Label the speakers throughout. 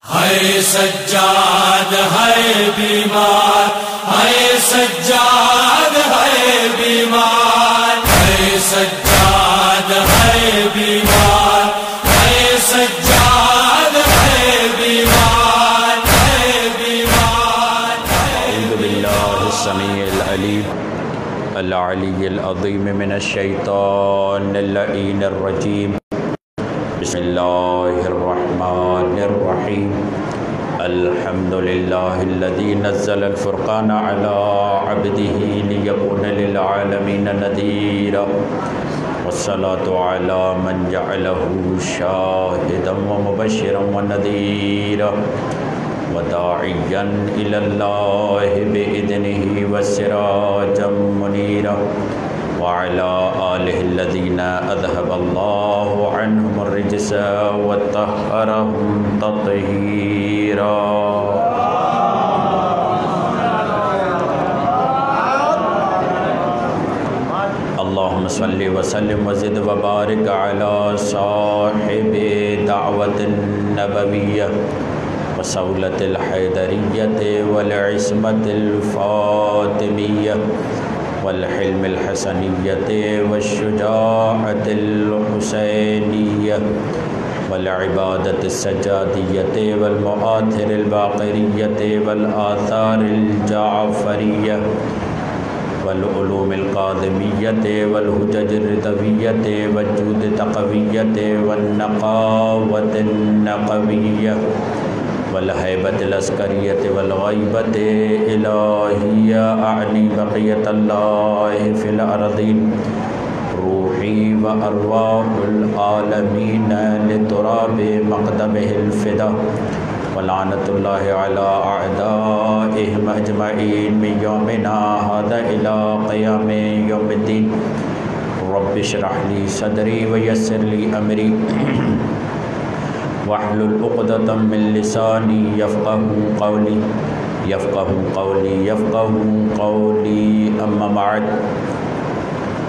Speaker 1: ہے سجاد ہے بیمار، ہے سجاد ہے بیمار، ہے سجاد ہے بیمار، ہے سجاد ہے بیمار، ہے بیمار۔
Speaker 2: اعوذ باللہ السمیع العلیم العلی العظیم من الشیطان اللعین الرجیم۔ بسم اللہ الرحمن الرحیم۔ الحمدللہ الذی نزل الفرقان علی عبدہ لیکون للعالمین نذیرا، والصلاة علی من جعلہ شاہدا ومبشرا ونذیرا، وداعیا الی اللہ بإذنہ وسراجا منیرا، وعلى آلہ الذین اذهب اللہ عنہم الرجس وطہرہم تطہیرا۔ اللہم صلی وسلم وزد وبارک علی صاحب دعوت النبویہ وصولة الحیدریہ والعصمت الفاطمیہ والحلم الحسنیہ والشجاعت الحسینیہ والعبادت السجادیہ والمؤثر الباقریہ والآثار الجعفریہ والعلوم القادمیہ والحجج الرضویہ والجود تقویہ والنقاوت النقویہ والہیبت العسکریہ والغیبت الہیہ اعنی بقیت اللہ فی الارضین، روحی و ارواح العالمین لتراب مقدمہ الفدا، ولعنت اللہ علی اعدائہم اجمعین من یومنا ھذا الی قیام یوم الدین۔ رب اشرح لی صدری ویسر لی امری واحلل عقدۃ من لسانی یفقہوا قولی یفقہوا قولی یفقہوا قولی۔ اما بعد،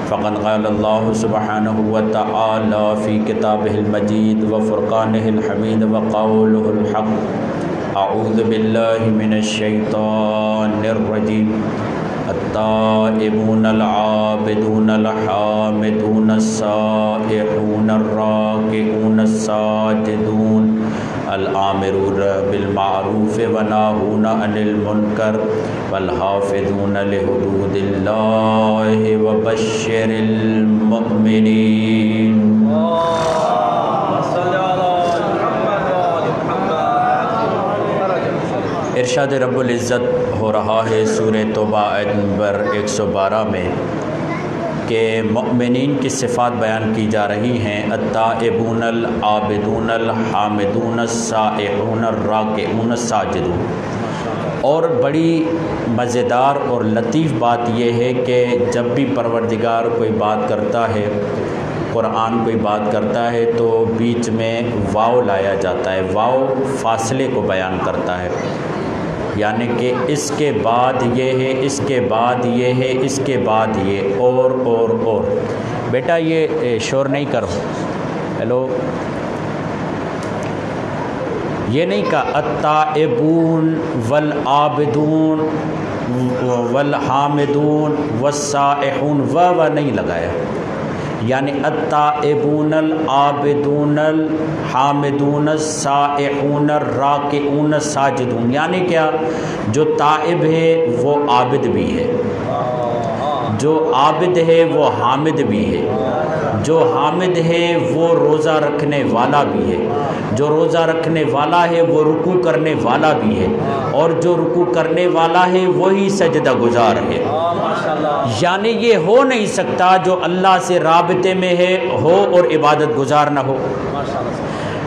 Speaker 2: فقد قال اللہ سبحانہ وتعالی فی کتابہ المجید وفرقانہ الحمید وقولہ الحق۔ اعوذ باللہ من الشیطان الرجیم۔ التائبون العابدون الحامدون السائحون الراکعون الساجدون الآمرون بالمعروف وناہون عن المنکر والحافظون لحدود اللہ وبشر المؤمنین۔ ارشاد رب العزت ہو رہا ہے سورہ توبہ آیت نمبر 112 میں کہ مؤمنین کی صفات بیان کی جا رہی ہیں۔ التائبون العابدون الحامدون السائحون الراکعون الساجدون۔ اور بڑی مزیدار اور لطیف بات یہ ہے کہ جب بھی پروردگار کوئی بات کرتا ہے، قرآن کوئی بات کرتا ہے تو بیچ میں واو لایا جاتا ہے۔ واو فاصلے کو بیان کرتا ہے، یعنی کہ اس کے بعد یہ ہے، اس کے بعد یہ ہے، اس کے بعد یہ، اور بیٹا یہ شور نہیں کرو، ہیلو، یہ نہیں کہا التائبون والعابدون والحامدون والسائحون، و نہیں لگایا، یعنی التائبون العابدون الحامدون السائحون الراکعون الساجدون، یعنی کیا؟ جو تائب ہے وہ عابد بھی ہے، جو عابد ہے وہ حامد بھی ہے، جو حامد ہے وہ روزہ رکھنے والا بھی ہے، جو روزہ رکھنے والا ہے وہ رکوع کرنے والا بھی ہے، اور جو رکوع کرنے والا ہے وہی سجدہ گزار ہے۔ یعنی یہ ہو نہیں سکتا جو اللہ سے رابطے میں ہو اور عبادت گزار نہ ہو۔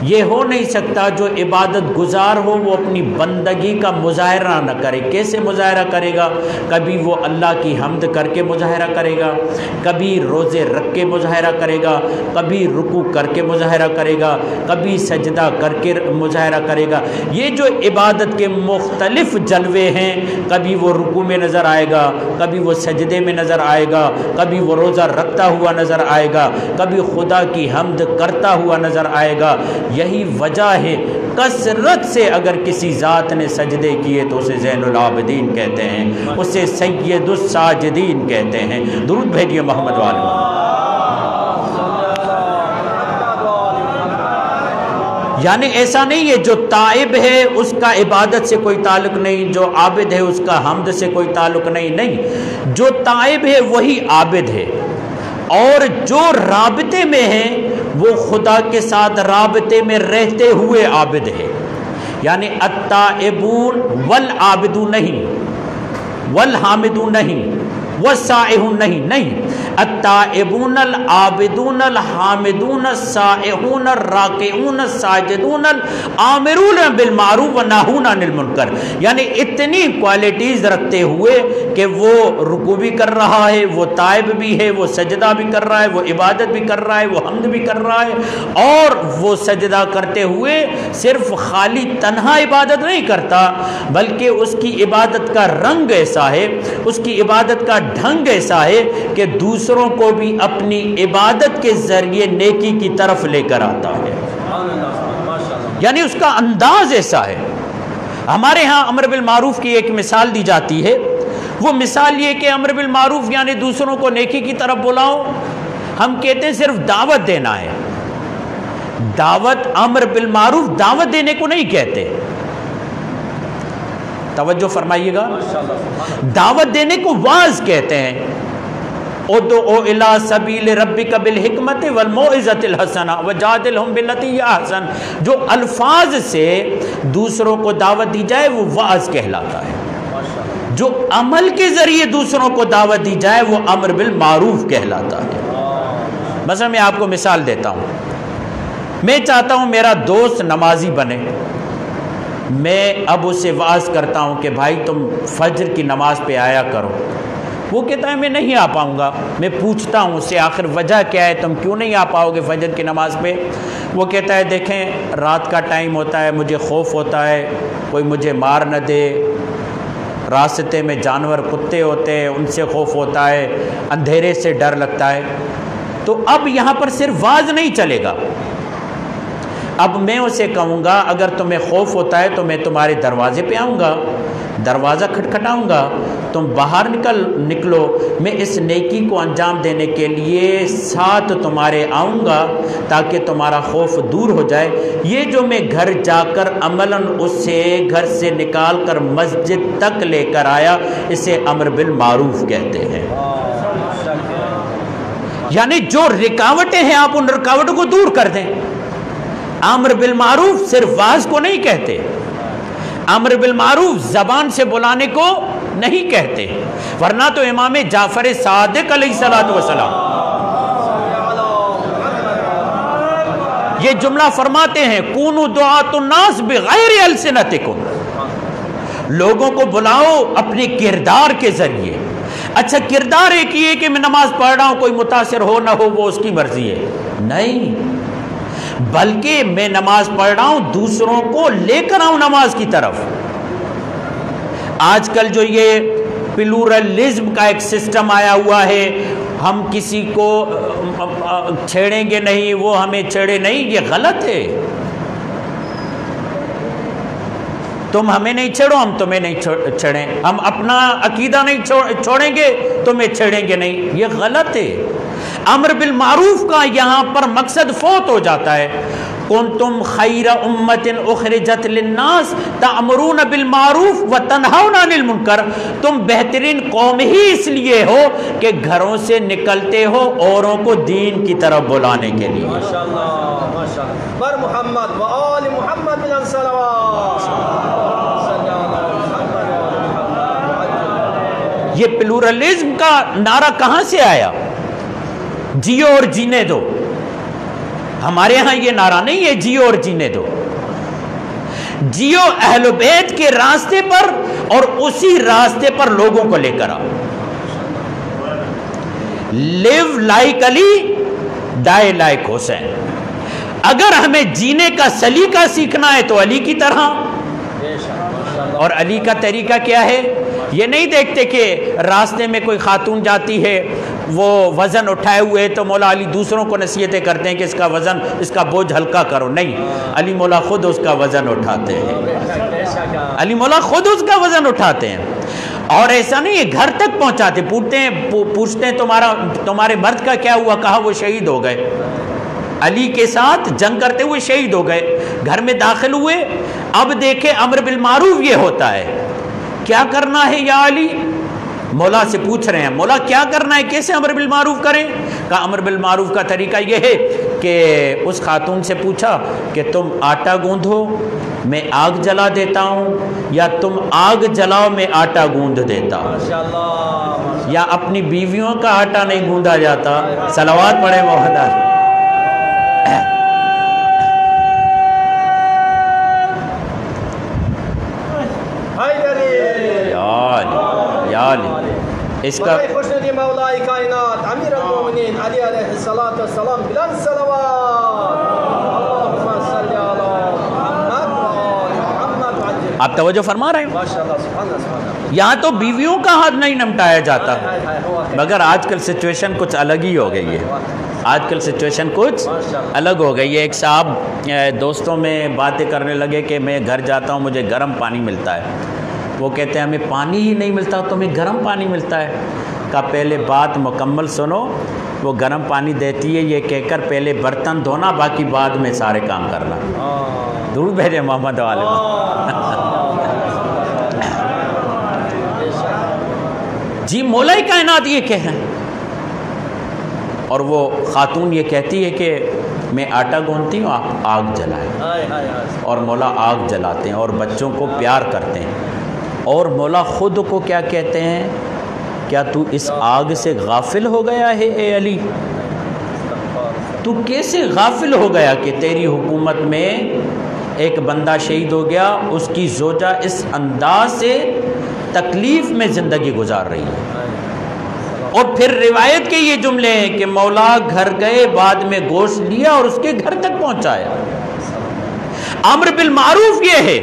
Speaker 2: یہ ہو نہیں سکتا جو عبادت گزار ہو وہ اپنی بندگی کا مظاہرہ نہ کرے۔ کیسے مظاہرہ کرے گا؟ کبھی وہ اللہ کی حمد کر کے مظاہرہ کرے گا، کبھی روزے رکھ کے مظاہرہ کرے گا، کبھی رکوع کر کے مظاہرہ کرے گا، کبھی سجدہ کر کے مظاہرہ کرے گا۔ یہ جو عبادت کے مختلف جلوے ہیں، کبھی وہ رکوع میں نظر آئے گا، کبھی وہ سجدے میں نظر آئے گا، کبھی وہ روزہ رکھتا ہوا نظر آئے گا، کبھی خدا کی حمد کرتا ہوا نظر آئے گا۔ یہی وجہ ہے کثرت سے اگر کسی ذات نے سجدے کیے تو اسے زین العابدین کہتے ہیں، اسے سید الساجدین کہتے ہیں۔ درود بھیجیے محمد والے۔ یعنی ایسا نہیں ہے جو تائب ہے اس کا عبادت سے کوئی تعلق نہیں، جو عابد ہے اس کا حمد سے کوئی تعلق نہیں، جو تائب ہے وہی عابد ہے، اور جو رابطے میں ہے وہ خدا کے ساتھ رابطے میں رہتے ہوئے عابد ہے۔ یعنی التائبون والعابدون نہیں، والحامدون نہیں، والسائحون نہیں، التائبون العابدون الحامدون السائحون الراکعون الساجدون الآمرون بالمعروف والناہون عن المنکر، یعنی اتنی کوالٹیز رکھتے ہوئے کہ وہ رکوع بھی کر رہا ہے، وہ تائب بھی ہے، وہ سجدہ بھی کر رہا ہے، وہ عبادت بھی کر رہا ہے، وہ حمد بھی کر رہا ہے، اور وہ سجدہ کرتے ہوئے صرف خالی تنہا عبادت نہیں کرتا بلکہ اس کی عبادت کا رنگ ایسا ہے، اس کی عبادت کا ڈھنگ ایسا ہے کہ دوسروں کو بھی اپنی عبادت کے ذریعے نیکی کی طرف لے کر آتا ہے، یعنی اس کا انداز ایسا ہے۔ ہمارے ہاں امر بالمعروف کی ایک مثال دی جاتی ہے، وہ مثال یہ کہ امر بالمعروف یعنی دوسروں کو نیکی کی طرف بلاؤ، ہم کہتے ہیں صرف دعوت دینا ہے۔ دعوت امر بالمعروف دعوت دینے کو نہیں کہتے، توجہ فرمائیے گا، دعوت دینے کو واعظ کہتے ہیں۔ ادعو الی سبیل ربک بالحکمت والموعظۃ الحسنہ وجادلہم باللتی ہی احسن، جو الفاظ سے دوسروں کو دعوت دی جائے وہ واعظ کہلاتا ہے، جو عمل کے ذریعے دوسروں کو دعوت دی جائے وہ امر بالمعروف کہلاتا ہے۔ مثلا میں آپ کو مثال دیتا ہوں، میں چاہتا ہوں میرا دوست نمازی بنے، میں اب اسے واعظ کرتا ہوں کہ بھائی تم فجر کی نماز پہ آیا کرو، وہ کہتا ہے میں نہیں آ پاؤں گا، میں پوچھتا ہوں اس سے آخر وجہ کیا ہے، تم کیوں نہیں آ پاؤ گے فجر کی نماز پہ؟ وہ کہتا ہے دیکھیں رات کا ٹائم ہوتا ہے، مجھے خوف ہوتا ہے کوئی مجھے مار نہ دے، راستے میں جانور کتے ہوتے ہیں ان سے خوف ہوتا ہے، اندھیرے سے ڈر لگتا ہے۔ تو اب یہاں پر صرف واعظ نہیں چلے گا، اب میں اسے کہوں گا اگر تمہیں خوف ہوتا ہے تو میں تمہارے دروازے پہ آؤں گا، دروازہ کھٹکھٹاؤں گا، تم باہر نکلو، میں اس نیکی کو انجام دینے کے لیے ساتھ تمہارے آؤں گا تاکہ تمہارا خوف دور ہو جائے۔ یہ جو میں گھر جا کر عملاً اسے گھر سے نکال کر مسجد تک لے کر آیا، اسے امر بالمعروف کہتے ہیں۔ یعنی جو رکاوٹیں ہیں آپ ان رکاوٹوں کو دور کر دیں۔ امر بالمعروف صرف واعظ کو نہیں کہتے، امر بالمعروف زبان سے بلانے کو نہیں کہتے، ورنہ تو امام جعفر صادق علیہ الصلوۃ والسلام یہ جملہ فرماتے ہیں کونوا دعاة الناس بغیر السنتکم، لوگوں کو بلاؤ اپنے کردار کے ذریعے۔ اچھا کردار ایک یہ کہ میں نماز پڑھ رہا ہوں، کوئی متاثر ہو نہ ہو وہ اس کی مرضی ہے، نہیں، بلکہ میں نماز پڑھ رہا ہوں دوسروں کو لے کر آؤں نماز کی طرف۔ آج کل جو یہ پلورلزم کا ایک سسٹم آیا ہوا ہے، ہم کسی کو چھیڑیں گے نہیں، وہ ہمیں چھیڑے نہیں، یہ غلط ہے۔ تم ہمیں نہیں چھیڑو، ہم تمہیں نہیں چھیڑیں، ہم اپنا عقیدہ نہیں چھوڑیں گے، تمہیں چھیڑیں گے نہیں، یہ غلط ہے۔ امر بالمعروف کا یہاں پر مقصد فوت ہو جاتا ہے۔ کنتم خیر امت اخرجت للناس تأمرون بالمعروف وتنہون عن المنکر، تم بہترین قوم ہی اس لیے ہو کہ گھروں سے نکلتے ہو اوروں کو دین کی طرف بلانے کے لیے۔
Speaker 3: ماشاءاللہ ماشاءاللہ، بر محمد و آل محمد بن صلوات۔
Speaker 2: یہ پلورلزم کا نعرہ کہاں سے آیا؟ جیو اور جینے دو۔ ہمارے ہاں یہ نعرہ نہیں ہے جیو اور جینے دو، جیو اہل بیت کے راستے پر اور اسی راستے پر لوگوں کو لے کر آؤ۔ لیو لائک علی ڈائی لائک حسین۔ اگر ہمیں جینے کا سلیقہ سیکھنا ہے تو علی کی طرح، اور علی کا طریقہ کیا ہے؟ یہ نہیں دیکھتے کہ راستے میں کوئی خاتون جاتی ہے، وہ وزن اٹھائے ہوئے تو مولا علی دوسروں کو نصیحتیں کرتے ہیں کہ اس کا وزن، اس کا بوجھ ہلکا کرو، نہیں، علی مولا خود اس کا وزن اٹھاتے ہیں، علی مولا خود اس کا وزن اٹھاتے ہیں، اور ایسا نہیں ہے گھر تک پہنچاتے، پوچھتے ہیں تمہارے مرد کا کیا ہوا، کہا وہ شہید ہو گئے، علی کے ساتھ جنگ کرتے ہوئے شہید ہو گئے، گھر میں داخل ہوئے، اب دیکھیں امر بالمعروف یہ ہوتا ہے، کیا کرنا ہے یا علی؟ مولا سے پوچھ رہے ہیں مولا کیا کرنا ہے، کیسے امر بالمعروف کریں؟ کہا امر بالمعروف کا طریقہ یہ ہے کہ اس خاتون سے پوچھا کہ تم آٹا گوندھو میں آگ جلا دیتا ہوں، یا تم آگ جلاؤ میں آٹا گوندھ دیتا ہوں، یا اپنی بیویوں کا آٹا نہیں گوندھا جاتا، صلوات پڑھے محمد۔ اس کا
Speaker 3: خوشنودی مولا کائنات امیر المومنین علی علیہ السلام بلند صلوات، اللہم صلی علی محمد و آل محمد وعجل۔
Speaker 2: آپ توجہ فرما رہے ہیں،
Speaker 3: ماشاءاللہ سبحان اللہ سبحان اللہ۔
Speaker 2: یہاں تو بیویوں کا ہاتھ نہیں نمٹایا جاتا، مگر آج کل سچویشن کچھ الگ ہی ہو گئی ہے، آج کل سچویشن کچھ الگ ہو گئی ہے۔ ایک صاحب دوستوں میں باتیں کرنے لگے کہ میں گھر جاتا ہوں مجھے گرم پانی ملتا ہے، وہ کہتے ہیں ہمیں پانی ہی نہیں ملتا تو ہمیں گرم پانی ملتا ہے۔ کہا پہلے بات مکمل سنو، وہ گرم پانی دیتی ہے یہ کہہ کر پہلے برتن دھونا، باقی بعد میں سارے کام کرنا۔ درود بھیجے محمد والے۔ جی مولا کائنات یہ کہیں، اور وہ خاتون یہ کہتی ہے کہ میں آٹا گوندتی ہوں، آپ آگ جلائیں، اور مولا آگ جلاتے ہیں اور بچوں کو پیار کرتے ہیں، اور مولا خود کو کیا کہتے ہیں، کیا تو اس آگ سے غافل ہو گیا ہے اے علی؟ تو کیسے غافل ہو گیا کہ تیری حکومت میں ایک بندہ شہید ہو گیا، اس کی زوجہ اس انداز سے تکلیف میں زندگی گزار رہی ہے؟ اور پھر روایت کے یہ جملے ہیں کہ مولا گھر گئے، بعد میں گوشت لیا اور اس کے گھر تک پہنچایا۔ امر بالمعروف یہ ہے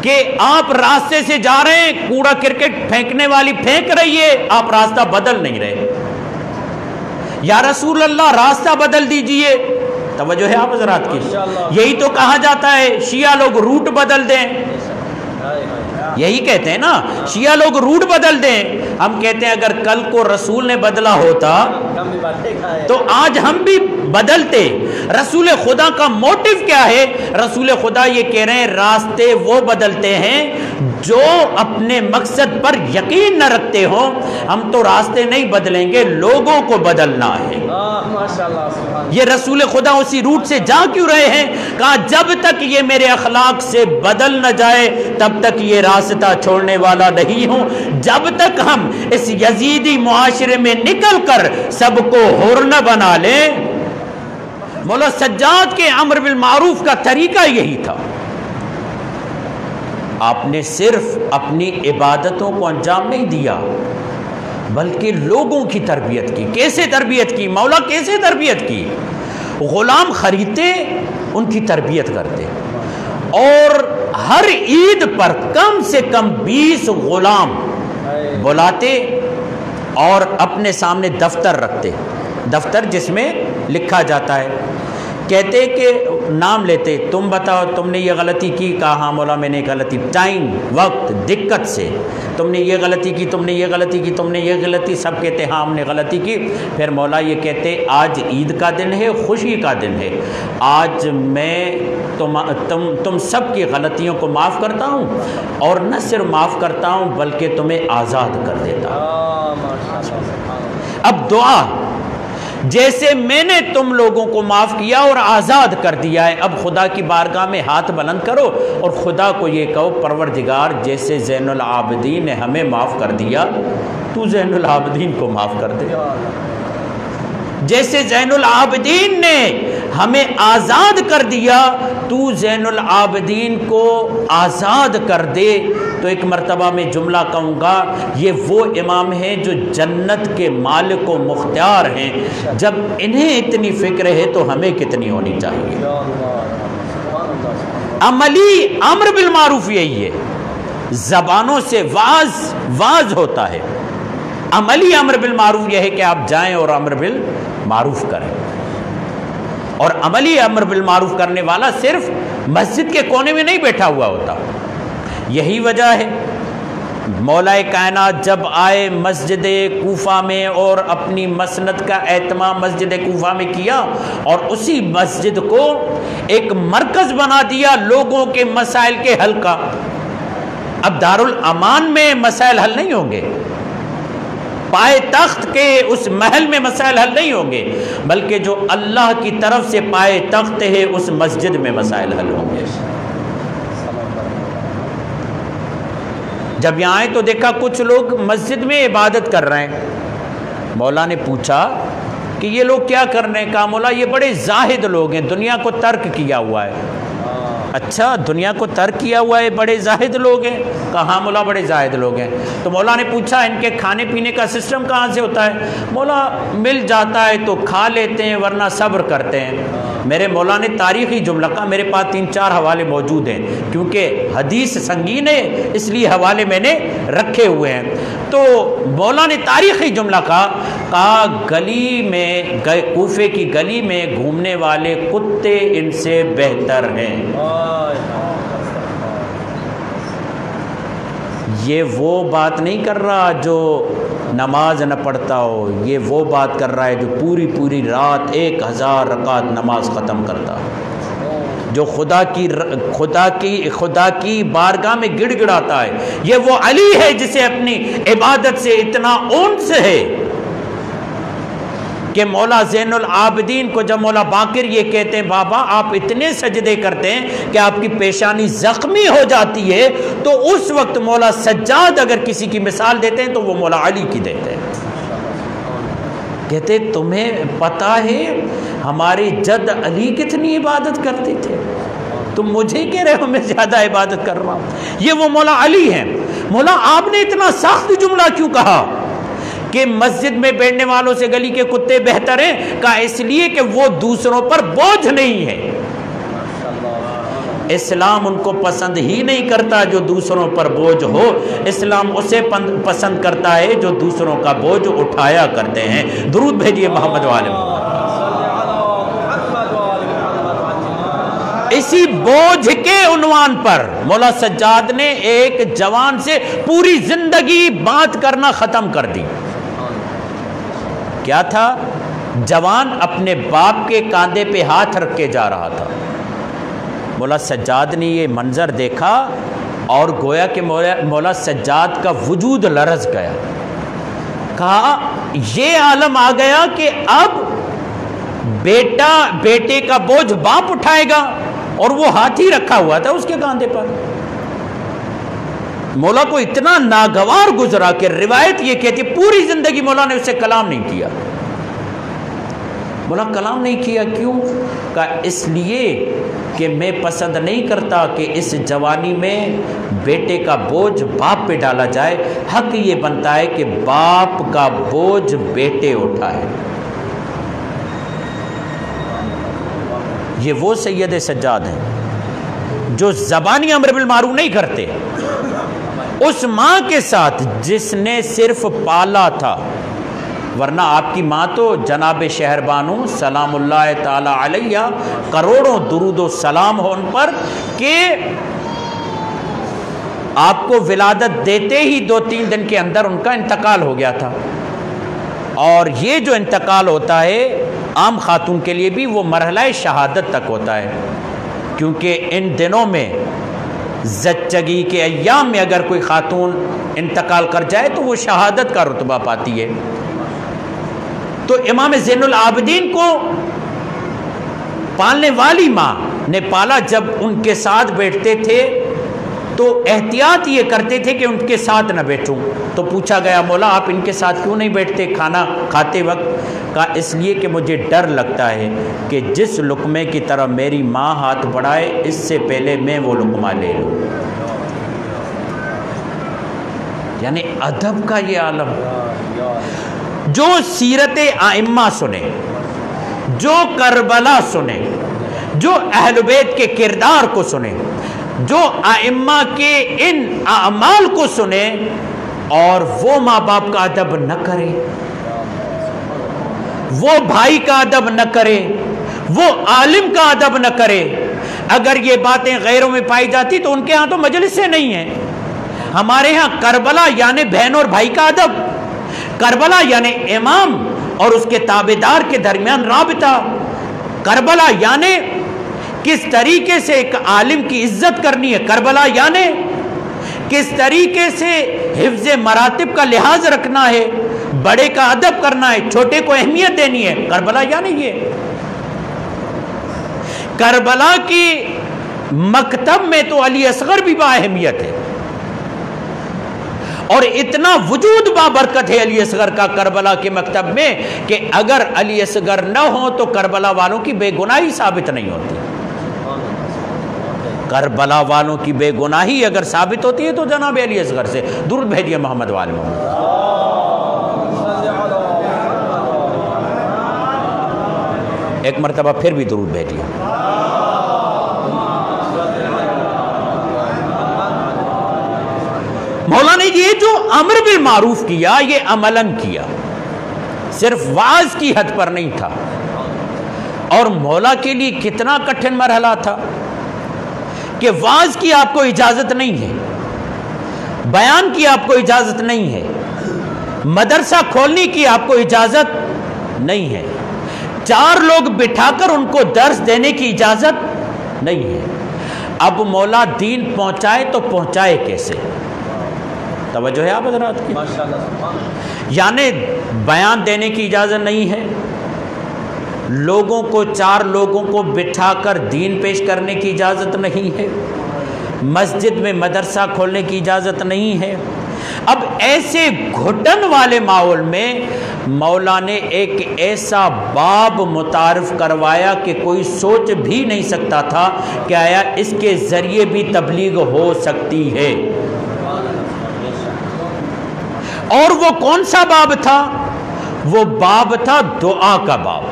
Speaker 2: کہ آپ راستے سے جا رہے ہیں، کوڑا کرکٹ پھینکنے والی پھینک رہی ہے، آپ راستہ بدل نہیں رہے، یا رسول اللہ راستہ بدل دیجئے، توجہ ہے آپ حضرات کی، یہی تو کہا جاتا ہے شیعہ لوگ روٹ بدل دیں، یہی کہتے ہیں نا شیعہ لوگ روٹ بدل دیں، ہم کہتے ہیں اگر کل کو رسول نے بدلا ہوتا تو آج ہم بھی بدلتے۔ رسول خدا کا موٹیو کیا ہے؟ رسول خدا یہ کہہ رہے ہیں راستے وہ بدلتے ہیں جو اپنے مقصد پر یقین نہ رکھتے ہوں، ہم تو راستے نہیں بدلیں گے، لوگوں کو بدلنا ہے۔ یہ رسول خدا اسی روٹ سے جا کیوں رہے ہیں؟ کہا جب تک یہ میرے اخلاق سے بدل نہ جائے تب تک یہ راستہ چھوڑنے والا نہیں ہوں، جب تک ہم اس یزیدی معاشرے میں نکل کر سب کو حر نہ بنا لیں۔ مولا سجاد کے امر بالمعروف کا طریقہ یہی تھا، آپ نے صرف اپنی عبادتوں کو انجام نہیں دیا بلکہ لوگوں کی تربیت کی۔ کیسے تربیت کی؟ مولا کیسے تربیت کی؟ غلام خریدتے، ان کی تربیت کرتے، اور ہر عید پر کم سے کم 20 غلام بلاتے اور اپنے سامنے دفتر رکھتے، دفتر جس میں لکھا جاتا ہے، کہتے کہ نام لیتے، تم بتاؤ تم نے یہ غلطی کی، کہا ہاں مولا میں نے غلطی، ٹائم وقت دقت سے، تم نے یہ غلطی کی، تم نے یہ غلطی کی، تم نے یہ غلطی، سب کہتے ہاں ہم نے غلطی کی۔ پھر مولا یہ کہتے آج عید کا دن ہے، خوشی کا دن ہے، آج میں تم سب کی غلطیوں کو معاف کرتا ہوں، اور نہ صرف معاف کرتا ہوں بلکہ تمہیں آزاد کر دیتا ہوں۔ اب دعا، جیسے میں نے تم لوگوں کو معاف کیا اور آزاد کر دیا ہے، اب خدا کی بارگاہ میں ہاتھ بلند کرو اور خدا کو یہ کہو پروردگار جیسے زین العابدین نے ہمیں معاف کر دیا تو زین العابدین کو معاف کر دے، جیسے زین العابدین نے ہمیں آزاد کر دیا تو زین العابدین کو آزاد کر دے۔ تو ایک مرتبہ میں جملہ کہوں گا، یہ وہ امام ہیں جو جنت کے مالک و مختار ہیں، جب انہیں اتنی فکر ہے تو ہمیں کتنی ہونی چاہیے۔ عملی امر بالمعروف یہی ہے، زبانوں سے واز ہوتا ہے عملی امر بالمعروف یہ ہے کہ آپ جائیں اور امر بالمعروف کریں، اور عملی امر بالمعروف کرنے والا صرف مسجد کے کونے میں نہیں بیٹھا ہوا ہوتا۔ یہی وجہ ہے مولا کائنات جب آئے مسجد کوفہ میں اور اپنی مسند کا اہتمام مسجد کوفہ میں کیا، اور اسی مسجد کو ایک مرکز بنا دیا لوگوں کے مسائل کے حل کا۔ اب دارالامان میں مسائل حل نہیں ہوں گے، پائے تخت کے اس محل میں مسائل حل نہیں ہوں گے، بلکہ جو اللہ کی طرف سے پائے تخت ہے اس مسجد میں مسائل حل ہوں گے۔ جب یہاں آئے تو دیکھا کچھ لوگ مسجد میں عبادت کر رہے ہیں۔ مولا نے پوچھا کہ یہ لوگ کیا کر رہے ہیں؟ کہا مولا یہ بڑے زاہد لوگ ہیں، دنیا کو ترک کیا ہوا ہے۔ اچھا دنیا کو ترک کیا ہوا ہے، بڑے زاہد لوگ ہیں؟ کہا ہاں مولا بڑے زاہد لوگ ہیں۔ تو مولا نے پوچھا ان کے کھانے پینے کا سسٹم کہاں سے ہوتا ہے؟ مولا مل جاتا ہے تو کھا لیتے ہیں ورنہ صبر کرتے ہیں۔ میرے مولا نے تاریخی جملہ کہا، میرے پاس 3-4 حوالے موجود ہیں کیونکہ حدیث سنگین ہے اس لیے حوالے میں نے رکھے ہوئے ہیں۔ تو مولا نے تاریخی جملہ کہا گلی میں کوفے کی گلی میں گھومنے والے کتے ان سے بہتر ہیں۔ یہ وہ بات نہیں کر رہا جو نماز نہ پڑھتا ہو، یہ وہ بات کر رہا ہے جو پوری پوری رات 1000 رکعت نماز ختم کرتا ہے، جو خدا کی بارگاہ میں گڑ گڑاتا ہے۔ یہ وہ علی ہے جسے اپنی عبادت سے اتنا انس ہے کہ مولا زین العابدین کو جب مولا باقر یہ کہتے ہیں بابا آپ اتنے سجدے کرتے ہیں کہ آپ کی پیشانی زخمی ہو جاتی ہے، تو اس وقت مولا سجاد اگر کسی کی مثال دیتے ہیں تو وہ مولا علی کی دیتے ہیں۔ کہتے تمہیں پتا ہے ہمارے جد علی کتنی عبادت کرتے تھے، تم مجھے کہہ رہے ہو میں زیادہ عبادت کر رہا ہوں؟ یہ وہ مولا علی ہیں۔ مولا آپ نے اتنا سخت جملہ کیوں کہا کہ مسجد میں بیٹھنے والوں سے گلی کے کتے بہتر ہیں؟ کہا اس لیے کہ وہ دوسروں پر بوجھ نہیں ہے۔ اسلام ان کو پسند ہی نہیں کرتا جو دوسروں پر بوجھ ہو، اسلام اسے پسند کرتا ہے جو دوسروں کا بوجھ اٹھایا کرتے ہیں۔ درود بھیجیے محمد والے محمد۔ اسی بوجھ کے عنوان پر مولا سجاد نے ایک جوان سے پوری زندگی بات کرنا ختم کر دی۔ کیا تھا؟ جوان اپنے باپ کے کاندھے پہ ہاتھ رکھ کے جا رہا تھا۔ مولا سجاد نے یہ منظر دیکھا اور گویا کہ مولا سجاد کا وجود لرز گیا۔ کہا یہ عالم آ گیا کہ اب بیٹے کا بوجھ باپ اٹھائے گا، اور وہ ہاتھی رکھا ہوا تھا اس کے کاندھے پر۔ مولا کو اتنا ناگوار گزرا کہ روایت یہ کہتی پوری زندگی مولا نے اس سے کلام نہیں کیا۔ مولا کلام نہیں کیا کیوں؟ کہا اس لیے کہ میں پسند نہیں کرتا کہ اس جوانی میں بیٹے کا بوجھ باپ پہ ڈالا جائے، حق یہ بنتا ہے کہ باپ کا بوجھ بیٹے اٹھائے۔ یہ وہ سید سجاد ہیں جو زبانی امر بالمعروف نہیں کرتے، اس ماں کے ساتھ جس نے صرف پالا تھا، ورنہ آپ کی ماں تو جناب شہر بانو سلام اللہ تعالی علیہ، کروڑوں درود و سلام ہو ان پر، کہ آپ کو ولادت دیتے ہی 2-3 دن کے اندر ان کا انتقال ہو گیا تھا۔ اور یہ جو انتقال ہوتا ہے عام خاتون کے لیے بھی وہ مرحلہ شہادت تک ہوتا ہے، کیونکہ ان دنوں میں زچگی کے ایام میں اگر کوئی خاتون انتقال کر جائے تو وہ شہادت کا رتبہ پاتی ہے۔ تو امام زین العابدین کو پالنے والی ماں نے پالا، جب ان کے ساتھ بیٹھتے تھے تو احتیاط یہ کرتے تھے کہ ان کے ساتھ نہ بیٹھوں۔ تو پوچھا گیا مولا آپ ان کے ساتھ کیوں نہیں بیٹھتے کھانا کھاتے وقت؟ کہا اس لیے کہ مجھے ڈر لگتا ہے کہ جس لقمے کی طرف میری ماں ہاتھ بڑھائے اس سے پہلے میں وہ لقمہ لے لوں۔ یعنی ادب کا یہ عالم، جو سیرت ائمہ سنے، جو کربلا سنے، جو اہل بیت کے کردار کو سنے، جو ائمہ کے ان اعمال کو سنے، اور وہ ماں باپ کا ادب نہ کرے، وہ بھائی کا ادب نہ کرے، وہ عالم کا ادب نہ کرے، اگر یہ باتیں غیروں میں پائی جاتی تو ان کے ہاں تو مجلس سے نہیں ہیں. ہمارے ہاں کربلا یعنی بہن اور بھائی کا ادب، کربلا یعنی امام اور اس کے تابعدار کے درمیان رابطہ، کربلا یعنی کس طریقے سے ایک عالم کی عزت کرنی ہے، کربلا یعنی کس طریقے سے حفظ مراتب کا لحاظ رکھنا ہے، بڑے کا ادب کرنا ہے، چھوٹے کو اہمیت دینی ہے، کربلا یعنی یہ. کربلا کی مکتب میں تو علی اصغر بھی با اہمیت ہے، اور اتنا وجود بابرکت ہے علی اصغر کا کربلا کے مکتب میں کہ اگر علی اصغر نہ ہو تو کربلا والوں کی بے گناہی ثابت نہیں ہوتی. کربلا والوں کی بے گناہی اگر ثابت ہوتی ہے تو جناب علی اصغر سے درود بھیجیے محمد وال محمد. ایک مرتبہ پھر بھی درود بھیجیے. مولا نے یہ جو امر بالمعروف کیا یہ عملاً کیا، صرف واعظ کی حد پر نہیں تھا. اور مولا کے لیے کتنا کٹھن مرحلہ تھا کہ واعظ کی آپ کو اجازت نہیں ہے، بیان کی آپ کو اجازت نہیں ہے، مدرسہ کھولنے کی آپ کو اجازت نہیں ہے، 4 لوگ بٹھا کر ان کو درس دینے کی اجازت نہیں ہے. اب مولا دین پہنچائے تو پہنچائے کیسے؟ توجہ ہے آپ حضرات کی؟ یعنی بیان دینے کی اجازت نہیں ہے، لوگوں کو 4 لوگوں کو بٹھا کر دین پیش کرنے کی اجازت نہیں ہے، مسجد میں مدرسہ کھولنے کی اجازت نہیں ہے. اب ایسے گھٹن والے ماحول میں مولا نے ایک ایسا باب متعارف کروایا کہ کوئی سوچ بھی نہیں سکتا تھا کہ آیا اس کے ذریعے بھی تبلیغ ہو سکتی ہے. اور وہ کون سا باب تھا؟ وہ باب تھا دعا کا باب،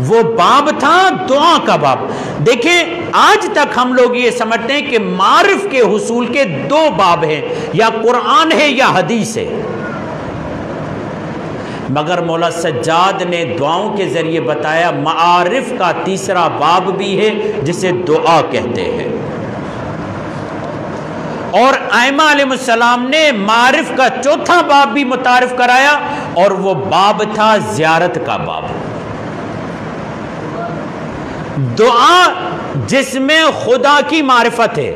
Speaker 2: وہ باب تھا دعا کا باب. دیکھیں آج تک ہم لوگ یہ سمجھتے ہیں کہ معارف کے حصول کے 2 باب ہیں، یا قرآن ہے یا حدیث ہے، مگر مولا سجاد نے دعاؤں کے ذریعے بتایا معارف کا تیسرا باب بھی ہے جسے دعا کہتے ہیں. اور ائمہ علیہ السلام نے معارف کا 4تھا باب بھی متعارف کرایا، اور وہ باب تھا زیارت کا باب. دعا جس میں خدا کی معرفت ہے،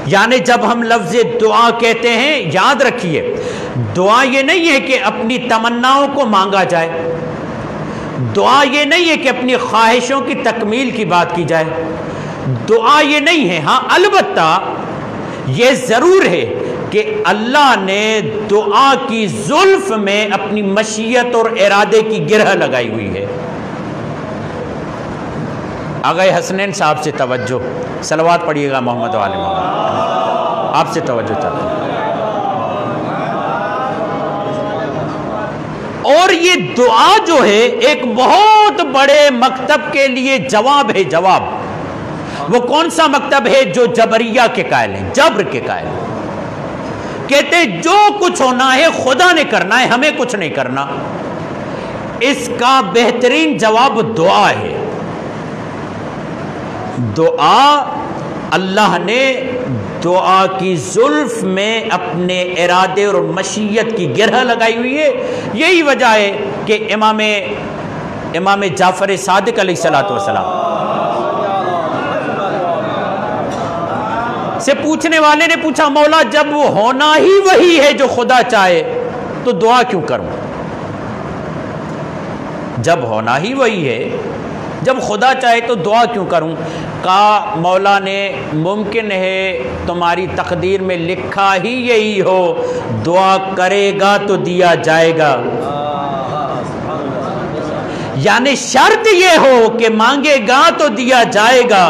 Speaker 2: یعنی جب ہم لفظ دعا کہتے ہیں یاد رکھیے دعا یہ نہیں ہے کہ اپنی تمناؤں کو مانگا جائے، دعا یہ نہیں ہے کہ اپنی خواہشوں کی تکمیل کی بات کی جائے، دعا یہ نہیں ہے. ہاں البتہ یہ ضرور ہے کہ اللہ نے دعا کی زلف میں اپنی مشیت اور ارادے کی گرہ لگائی ہوئی ہے. آغا حسنین صاحب سے توجہ، صلوات پڑھیے گا محمد وآل محمد. آپ سے توجہ چاہتا ہوں. اور یہ دعا جو ہے ایک بہت بڑے مکتب کے لیے جواب ہے. جواب وہ کون سا مکتب ہے؟ جو جبریہ کے قائل ہیں، جبر کے قائل ہیں. کہتے جو کچھ ہونا ہے خدا نے کرنا ہے، ہمیں کچھ نہیں کرنا. اس کا بہترین جواب دعا ہے. دعا اللہ نے دعا کی زلف میں اپنے ارادے اور مشیت کی گرہ لگائی ہوئی ہے. یہی وجہ ہے کہ امام جعفر صادق علیہ السلام سے پوچھنے والے نے پوچھا مولا جب وہ ہونا ہی وہی ہے جو خدا چاہے تو دعا کیوں کروں؟ جب ہونا ہی وہی ہے، جب خدا چاہے تو دعا کیوں کروں؟ کہا مولا نے ممکن ہے تمہاری تقدیر میں لکھا ہی یہی ہو، دعا کرے گا تو دیا جائے گا. یعنی شرط یہ ہو کہ مانگے گا تو دیا جائے گا.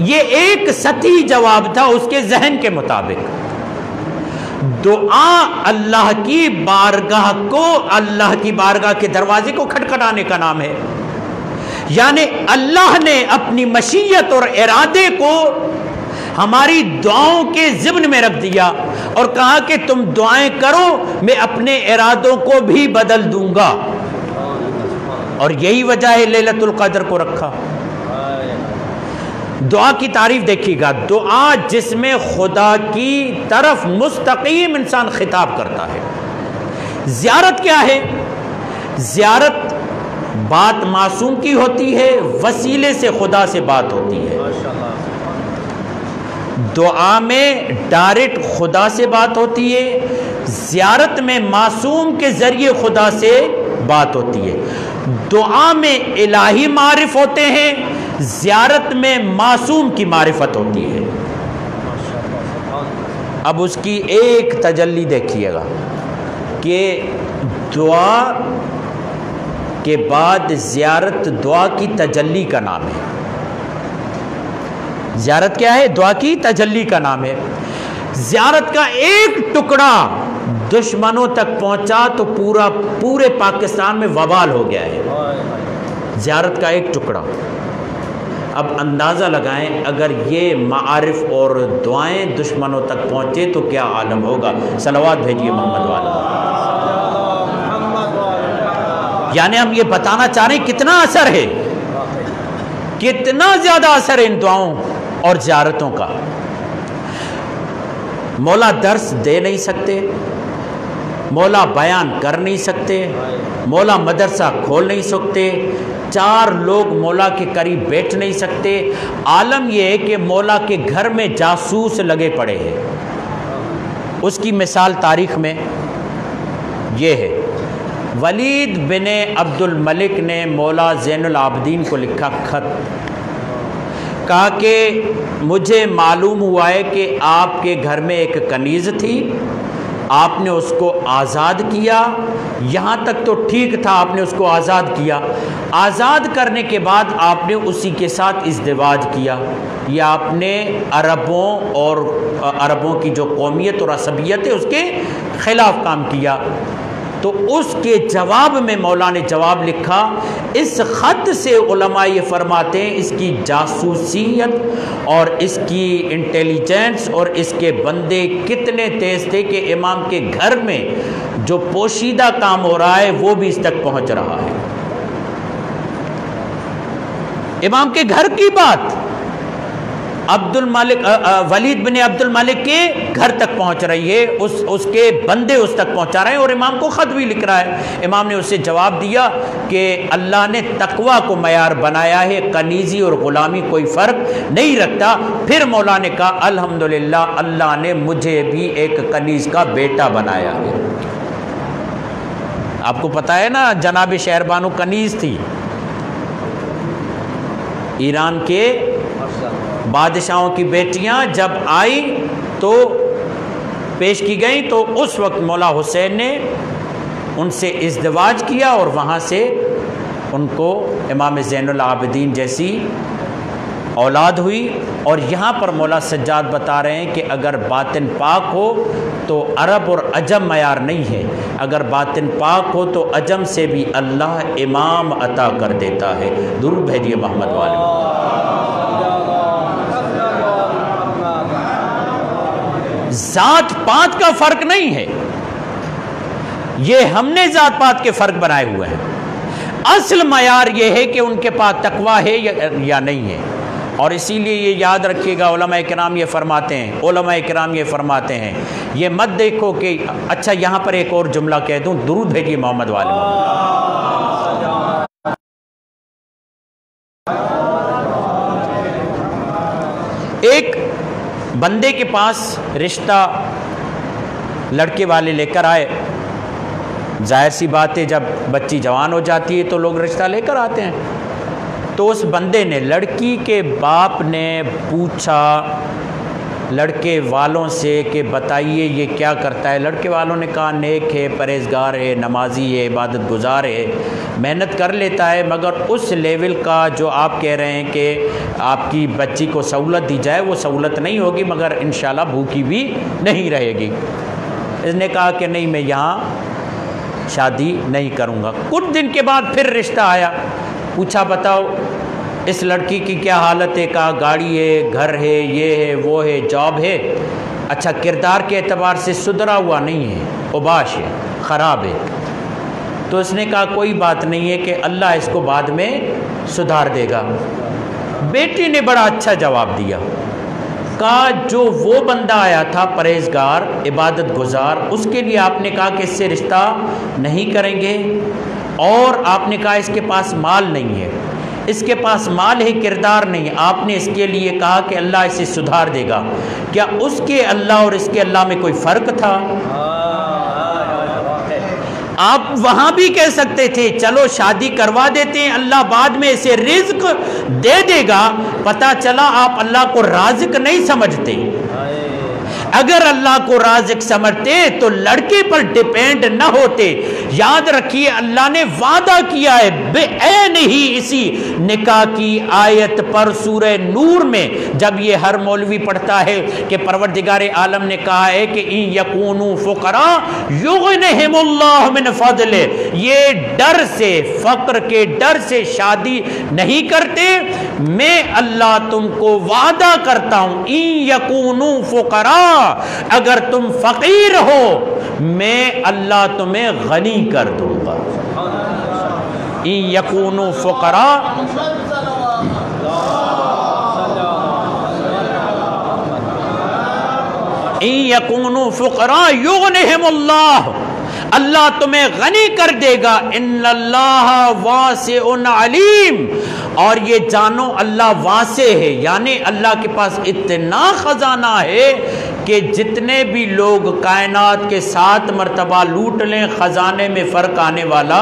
Speaker 2: یہ ایک سطحی جواب تھا اس کے ذہن کے مطابق. دعا اللہ کی بارگاہ کو، اللہ کی بارگاہ کے دروازے کو کھٹکھٹانے کا نام ہے. یعنی اللہ نے اپنی مشیت اور ارادے کو ہماری دعاؤں کے ضمن میں رکھ دیا اور کہا کہ تم دعائیں کرو میں اپنے ارادوں کو بھی بدل دوں گا، اور یہی وجہ ہے لیلۃ القدر کو رکھا۔ دعا کی تعریف دیکھیے گا، دعا جس میں خدا کی طرف مستقیم انسان خطاب کرتا ہے۔ زیارت کیا ہے؟ زیارت بات معصوم کی ہوتی ہے، وسیلے سے خدا سے بات ہوتی ہے۔ دعا میں ڈائریکٹ خدا سے بات ہوتی ہے، زیارت میں معصوم کے ذریعے خدا سے بات ہوتی ہے۔ دعا میں الہی معرف ہوتے ہیں، زیارت میں معصوم کی معرفت ہوتی ہے۔ اب اس کی ایک تجلی دیکھیے گا کہ دعا کے بعد زیارت دعا کی تجلی کا نام ہے۔ زیارت کیا ہے؟ دعا کی تجلی کا نام ہے۔ زیارت کا ایک ٹکڑا دشمنوں تک پہنچا تو پورے پاکستان میں وبال ہو گیا ہے۔ زیارت کا ایک ٹکڑا۔ اب اندازہ لگائیں اگر یہ معارف اور دعائیں دشمنوں تک پہنچے تو کیا عالم ہوگا۔ صلوات بھیجیے محمد والا۔ یعنی ہم یہ بتانا چاہ رہے ہیں کتنا اثر ہے، کتنا زیادہ اثر ہے ان دعاؤں اور زیارتوں کا۔ مولا درس دے نہیں سکتے، مولا بیان کر نہیں سکتے، مولا مدرسہ کھول نہیں سکتے، 4 لوگ مولا کے قریب بیٹھ نہیں سکتے۔ عالم یہ ہے کہ مولا کے گھر میں جاسوس لگے پڑے ہیں۔ اس کی مثال تاریخ میں یہ ہے، ولید بن عبد الملک نے مولا زین العابدین کو لکھا خط، کہا کہ مجھے معلوم ہوا ہے کہ آپ کے گھر میں ایک کنیز تھی، آپ نے اس کو آزاد کیا، یہاں تک تو ٹھیک تھا، آپ نے اس کو آزاد کیا، آزاد کرنے کے بعد آپ نے اسی کے ساتھ ازدواج کیا۔ یہ آپ نے عربوں کی جو قومیت اور عصبیت ہے اس کے خلاف کام کیا۔ تو اس کے جواب میں مولا نے جواب لکھا، اس خط سے علماء یہ فرماتے ہیں اس کی جاسوسیت اور اس کی انٹیلیجنس اور اس کے بندے کتنے تیز تھے کہ امام کے گھر میں جو پوشیدہ کام ہو رہا ہے وہ بھی اس تک پہنچ رہا ہے۔ امام کے گھر کی بات ولید بن عبد الملک کے گھر تک پہنچ رہی ہے، اس کے بندے اس تک پہنچا رہے ہیں، اور امام کو خط بھی لکھ رہا ہے۔ امام نے اسے جواب دیا کہ اللہ نے تقوی کو معیار بنایا ہے، کنیزی اور غلامی کوئی فرق نہیں رکھتا۔ پھر مولا نے کہا الحمدللہ اللہ نے مجھے بھی ایک کنیز کا بیٹا بنایا ہے۔ آپ کو پتا ہے نا جناب شہربانو کنیز تھی، ایران کے بادشاہوں کی بیٹیاں جب آئیں تو پیش کی گئیں، تو اس وقت مولا حسین نے ان سے ازدواج کیا اور وہاں سے ان کو امام زین العابدین جیسی اولاد ہوئی۔ اور یہاں پر مولا سجاد بتا رہے ہیں کہ اگر باطن پاک ہو تو عرب اور عجم معیار نہیں ہے، اگر باطن پاک ہو تو عجم سے بھی اللہ امام عطا کر دیتا ہے۔ درود بھیجیے محمد والے۔ ذات پات کا فرق نہیں ہے، یہ ہم نے ذات پات کے فرق بنائے ہوئے ہیں۔ اصل معیار یہ ہے کہ ان کے پاس تقویٰ ہے یا نہیں ہے۔ اور اسی لیے یہ یاد رکھیے گا، علماء کرام یہ فرماتے ہیں یہ مت دیکھو کہ اچھا یہاں پر ایک اور جملہ کہہ دوں، درود بھیجیے محمد والے۔ ایک بندے کے پاس رشتہ لڑکے والے لے کر آئے، ظاہر سی بات ہے جب بچی جوان ہو جاتی ہے تو لوگ رشتہ لے کر آتے ہیں۔ تو اس بندے نے، لڑکی کے باپ نے پوچھا لڑکے والوں سے کہ بتائیے یہ کیا کرتا ہے؟ لڑکے والوں نے کہا نیک ہے، پرہیزگار ہے، نمازی ہے، عبادت گزار ہے، محنت کر لیتا ہے، مگر اس لیول کا جو آپ کہہ رہے ہیں کہ آپ کی بچی کو سہولت دی جائے وہ سہولت نہیں ہوگی، مگر انشاءاللہ بھوکی بھی نہیں رہے گی۔ اس نے کہا کہ نہیں میں یہاں شادی نہیں کروں گا۔ کچھ دن کے بعد پھر رشتہ آیا، پوچھا بتاؤ اس لڑکی کی کیا حالت ہے، کہا گاڑی ہے، گھر ہے، یہ ہے، وہ ہے، جاب ہے، اچھا کردار کے اعتبار سے سدھرا ہوا نہیں ہے، اوباش ہے، خراب ہے۔ تو اس نے کہا کوئی بات نہیں ہے کہ اللہ اس کو بعد میں سدھار دے گا۔ بیٹی نے بڑا اچھا جواب دیا، کہا جو وہ بندہ آیا تھا پرہیزگار عبادت گزار، اس کے لیے آپ نے کہا کہ اس سے رشتہ نہیں کریں گے، اور آپ نے کہا اس کے پاس مال نہیں ہے، اس کے پاس مال ہے کردار نہیں، آپ نے اس کے لیے کہا کہ اللہ اسے سدھار دے گا۔ کیا اس کے اللہ اور اس کے اللہ میں کوئی فرق تھا؟ آپ وہاں بھی کہہ سکتے تھے چلو شادی کروا دیتے ہیں، اللہ بعد میں اسے رزق دے دے گا۔ پتہ چلا آپ اللہ کو رازق نہیں سمجھتے۔ اگر اللہ کو رازق سمجھتے تو لڑکے پر ڈیپینڈ نہ ہوتے۔ یاد رکھیے اللہ نے وعدہ کیا ہے بے عین ہی اسی نکاح کی آیت پر سورہ نور میں، جب یہ ہر مولوی پڑھتا ہے کہ پروردگار عالم نے کہا ہے کہ ان یکونوا فقراء یغنہم اللہ من فضلہ، یہ ڈر سے، فقر کے ڈر سے شادی نہیں کرتے۔ میں اللہ تم کو وعدہ کرتا ہوں ان یکونوا فقراء، اگر تم فقیر ہو میں اللہ تمہیں غنی کر دوں گا۔ ان یکونوا فقراء، ان یکونوا فقراء یغنہم اللہ، اللہ تمہیں غنی کر دے گا۔ ان اللہ واسع علیم، اور یہ جانو اللہ واسع ہے، یعنی اللہ کے پاس اتنا خزانہ ہے کہ جتنے بھی لوگ کائنات کے 7 مرتبہ لوٹ لیں خزانے میں فرق آنے والا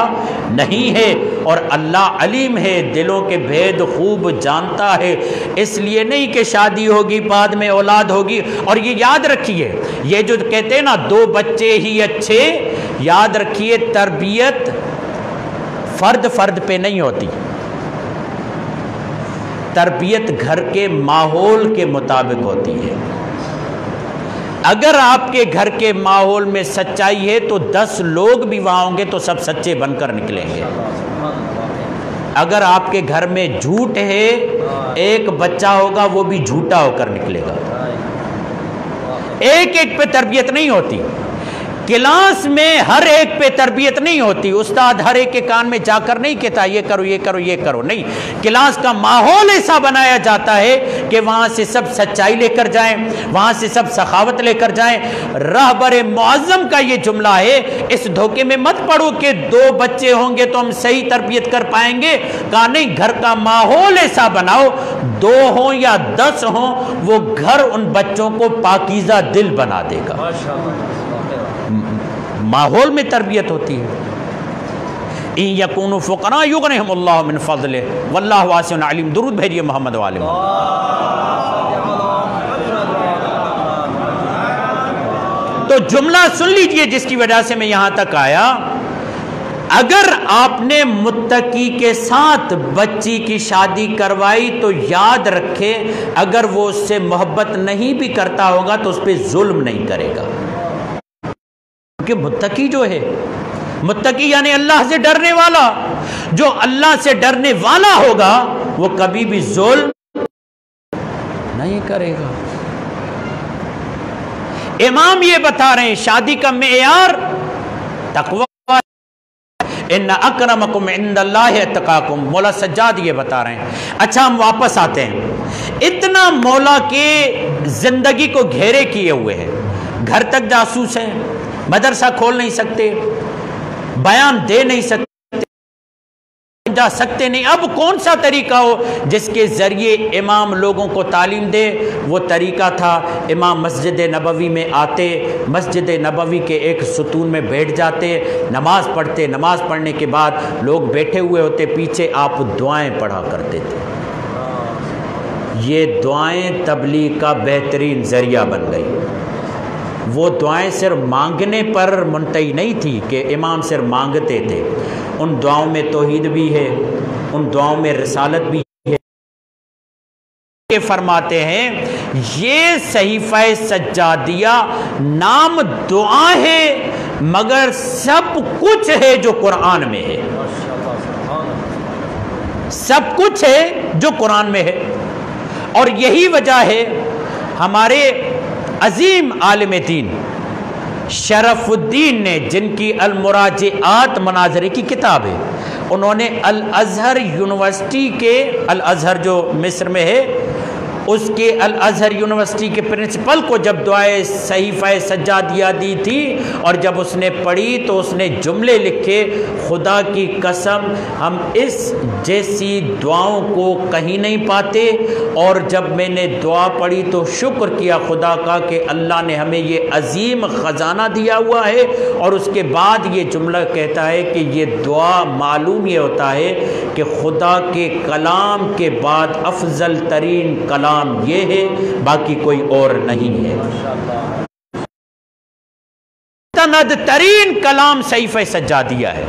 Speaker 2: نہیں ہے۔ اور اللہ علیم ہے، دلوں کے بھید خوب جانتا ہے۔ اس لیے نہیں کہ شادی ہوگی بعد میں اولاد ہوگی۔ اور یہ یاد رکھیے، یہ جو کہتے ہیں نا 2 بچے ہی اچھے، یاد رکھیے تربیت فرد پہ نہیں ہوتی، تربیت گھر کے ماحول کے مطابق ہوتی ہے۔ اگر آپ کے گھر کے ماحول میں سچائی ہے تو 10 لوگ بھی وہاں ہوں گے تو سب سچے بن کر نکلیں گے۔ اگر آپ کے گھر میں جھوٹ ہے، ایک بچہ ہوگا وہ بھی جھوٹا ہو کر نکلے گا۔ ایک ایک پہ تربیت نہیں ہوتی، کلاس میں ہر ایک پہ تربیت نہیں ہوتی، استاد ہر ایک کے کان میں جا کر نہیں کہتا یہ کرو یہ کرو یہ کرو، نہیں، کلاس کا ماحول ایسا بنایا جاتا ہے کہ وہاں سے سب سچائی لے کر جائیں، وہاں سے سب سخاوت لے کر جائیں۔ رہبر معظم کا یہ جملہ ہے، اس دھوکے میں مت پڑو کہ 2 بچے ہوں گے تو ہم صحیح تربیت کر پائیں گے، کہا نہیں، گھر کا ماحول ایسا بناؤ، 2 ہوں یا 10 ہوں، وہ گھر ان بچوں کو پاکیزہ دل بنا دے گا۔ ماحول میں تربیت ہوتی ہے۔ ان یکونوا فقراء یغنہم اللہ من فضلہ واللہ واسع علیم۔ درود بھیجیے محمد والے۔ تو جملہ سن لیجئے جس کی وجہ سے میں یہاں تک آیا۔ اگر آپ نے متقی کے ساتھ بچی کی شادی کروائی تو یاد رکھے اگر وہ اس سے محبت نہیں بھی کرتا ہوگا تو اس پہ ظلم نہیں کرے گا، کہ متقی جو ہے، متقی یعنی اللہ سے ڈرنے والا، جو اللہ سے ڈرنے والا ہوگا وہ کبھی بھی ظلم نہیں کرے گا۔ امام یہ بتا رہے ہیں شادی کا معیار تقوی، ان اکرمکم عند اللہ اتقاکم، مولا سجاد یہ بتا رہے ہیں۔ اچھا ہم واپس آتے ہیں، اتنا مولا کے زندگی کو گھیرے کیے ہوئے ہیں، گھر تک جاسوس ہیں، مدرسہ کھول نہیں سکتے، بیان دے نہیں سکتے، جا سکتے نہیں۔ اب کون سا طریقہ ہو جس کے ذریعے امام لوگوں کو تعلیم دے؟ وہ طریقہ تھا امام مسجد نبوی میں آتے، مسجد نبوی کے ایک ستون میں بیٹھ جاتے، نماز پڑھتے، نماز پڑھنے کے بعد لوگ بیٹھے ہوئے ہوتے، پیچھے آپ دعائیں پڑھا کرتے تھے۔ یہ دعائیں تبلیغ کا بہترین ذریعہ بن گئی۔ وہ دعائیں صرف مانگنے پر منتہی نہیں تھی کہ امام صرف مانگتے تھے، ان دعاؤں میں توحید بھی ہے، ان دعاؤں میں رسالت بھی ہے۔ کہ فرماتے ہیں یہ صحیفہ سجادیہ نام دعا ہے مگر سب کچھ ہے جو قرآن میں ہے، سب کچھ ہے جو قرآن میں ہے۔ اور یہی وجہ ہے ہمارے عظیم عالم دین شرف الدین نے، جن کی المراجعات مناظرے کی کتاب ہے، انہوں نے الازہر یونیورسٹی کے، الازہر جو مصر میں ہے، اس کے الازہر یونیورسٹی کے پرنسپل کو جب دعائے صحیفہ سجادیہ دی تھی اور جب اس نے پڑھی تو اس نے جملے لکھے، خدا کی قسم ہم اس جیسی دعاؤں کو کہیں نہیں پاتے، اور جب میں نے دعا پڑھی تو شکر کیا خدا کا کہ اللہ نے ہمیں یہ عظیم خزانہ دیا ہوا ہے، اور اس کے بعد یہ جملہ کہتا ہے کہ یہ دعا معلوم یہ ہوتا ہے کہ خدا کے کلام کے بعد افضل ترین کلام یہ ہے، باقی کوئی اور نہیں ہے۔ مستند ترین کلام صحیفہ سجادیہ ہے۔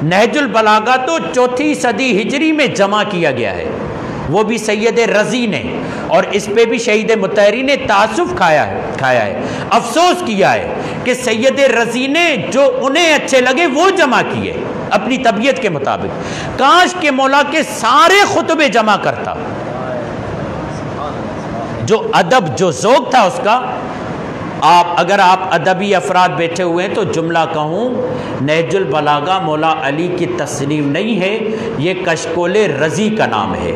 Speaker 2: نہج البلاغہ تو 4 صدی ہجری میں جمع کیا گیا ہے، وہ بھی سید رضی نے، اور اس پہ بھی شہید مطہری نے تعصب کھایا ہے، افسوس کیا ہے کہ سید رضی نے جو انہیں اچھے لگے وہ جمع کیے اپنی طبیعت کے مطابق۔ کاش کے مولا کے سارے خطبے جمع کرتا، جو ادب جو ذوق تھا اس کا۔ اگر آپ ادبی افراد بیٹھے ہوئے ہیں تو جملہ کہوں، نہج البلاغہ مولا علی کی تصنیف نہیں ہے، یہ کشکول رضی کا نام ہے۔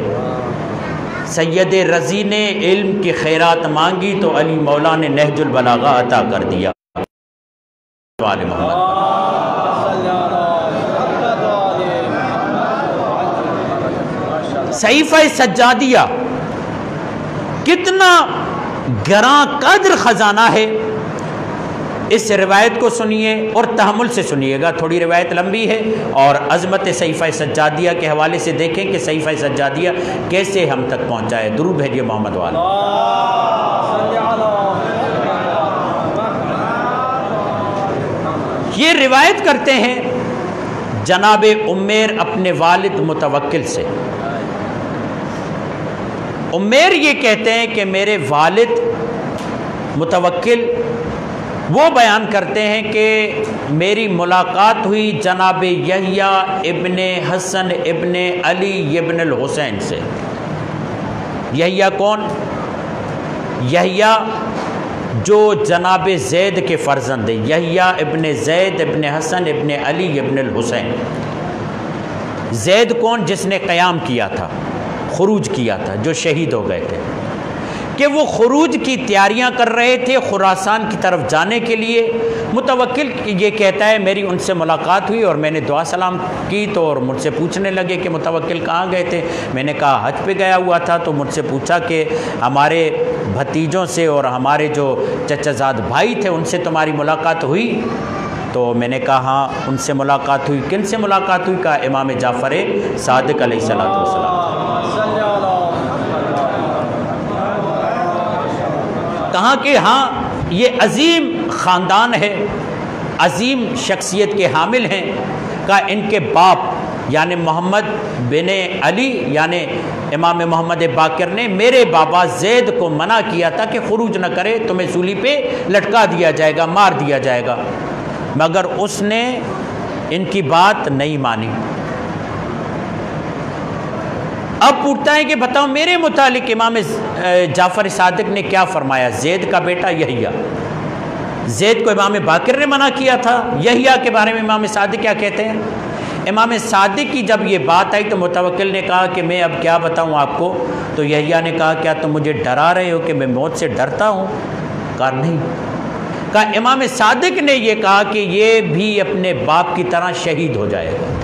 Speaker 2: سید رضی نے علم کی خیرات مانگی تو علی مولا نے نہج البلاغہ عطا کر دیا۔ صحیفہ سجادیہ کتنا گراں قدر خزانہ ہے، اس روایت کو سنیے اور تحمل سے سنیے گا، تھوڑی روایت لمبی ہے، اور عظمت صحیفہ سجادیہ کے حوالے سے دیکھیں کہ صحیفہ سجادیہ کیسے ہم تک پہنچا ہے۔ درود بھیجیے محمد والا۔ یہ روایت کرتے ہیں جناب عمیر اپنے والد متوکل سے۔ عمیر یہ کہتے ہیں کہ میرے والد متوکل وہ بیان کرتے ہیں کہ میری ملاقات ہوئی جناب یحییٰ ابن حسن ابن علی ابن الحسین سے۔ یحییٰ کون؟ یحییٰ جو جناب زید کے فرزند ہیں، یحییٰ ابن زید ابن حسن ابن علی ابن الحسین۔ زید کون؟ جس نے قیام کیا تھا، خروج کیا تھا، جو شہید ہو گئے تھے، کہ وہ خروج کی تیاریاں کر رہے تھے خراسان کی طرف جانے کے لیے۔ متوکل یہ کہتا ہے میری ان سے ملاقات ہوئی اور میں نے دعا سلام کی تو اور مجھ سے پوچھنے لگے کہ متوکل کہاں گئے تھے؟ میں نے کہا حج پہ گیا ہوا تھا، تو مجھ سے پوچھا کہ ہمارے بھتیجوں سے اور ہمارے جو چچا زاد بھائی تھے ان سے تمہاری ملاقات ہوئی؟ تو میں نے کہا ہاں ان سے ملاقات ہوئی۔ کن سے ملاقات ہوئی؟ کہا امام جعفر صادق علیہ السلام۔ کہا کہ ہاں یہ عظیم خاندان ہے، عظیم شخصیت کے حامل ہیں۔ کہا ان کے باپ یعنی محمد بن علی یعنی امام محمد باقر نے میرے بابا زید کو منع کیا تھا کہ خروج نہ کرے، تمہیں سولی پہ لٹکا دیا جائے گا، مار دیا جائے گا، مگر اس نے ان کی بات نہیں مانی۔ اب پوچھتا ہے کہ بتاؤ میرے متعلق امام جعفر صادق نے کیا فرمایا؟ زید کا بیٹا یحییٰ، زید کو امام باقر نے منع کیا تھا، یحییٰ کے بارے میں امام صادق کیا کہتے ہیں؟ امام صادق کی جب یہ بات آئی تو متوکل نے کہا کہ میں اب کیا بتاؤں آپ کو؟ تو یحییٰ نے کہا کیا تم مجھے ڈرا رہے ہو کہ میں موت سے ڈرتا ہوں؟ کہا نہیں۔ کہا امام صادق نے یہ کہا کہ یہ بھی اپنے باپ کی طرح شہید ہو جائے گا،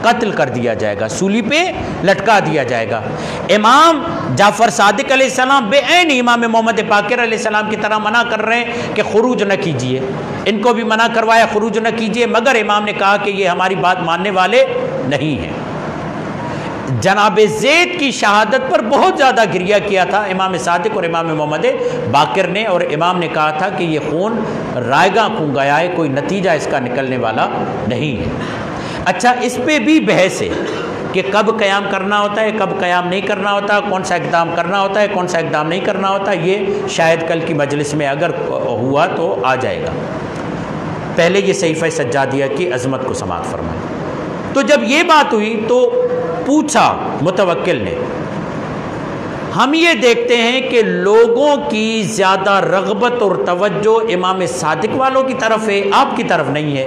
Speaker 2: قتل کر دیا جائے گا، سولی پہ لٹکا دیا جائے گا۔ امام جعفر صادق علیہ السلام بے عین امام محمد باقر علیہ السلام کی طرح منع کر رہے ہیں کہ خروج نہ کیجئے، ان کو بھی منع کروایا خروج نہ کیجئے، مگر امام نے کہا کہ یہ ہماری بات ماننے والے نہیں ہیں۔ جناب زید کی شہادت پر بہت زیادہ گریہ کیا تھا امام صادق اور امام محمد باقر نے، اور امام نے کہا تھا کہ یہ خون رائگاں خون گیا ہے، کوئی نتیجہ اس کا نکلنے والا نہیں ہے۔ اچھا، اس پہ بھی بحث ہے کہ کب قیام کرنا ہوتا ہے، کب قیام نہیں کرنا ہوتا، کون سا اقدام کرنا ہوتا ہے، کون سا اقدام نہیں کرنا ہوتا، یہ شاید کل کی مجلس میں اگر ہوا تو آ جائے گا۔ پہلے یہ صحیفہ سجادیہ کی عظمت کو سماعت فرمائیں۔ تو جب یہ بات ہوئی تو پوچھا متوکل نے، ہم یہ دیکھتے ہیں کہ لوگوں کی زیادہ رغبت اور توجہ امام صادق والوں کی طرف ہے، آپ کی طرف نہیں ہے۔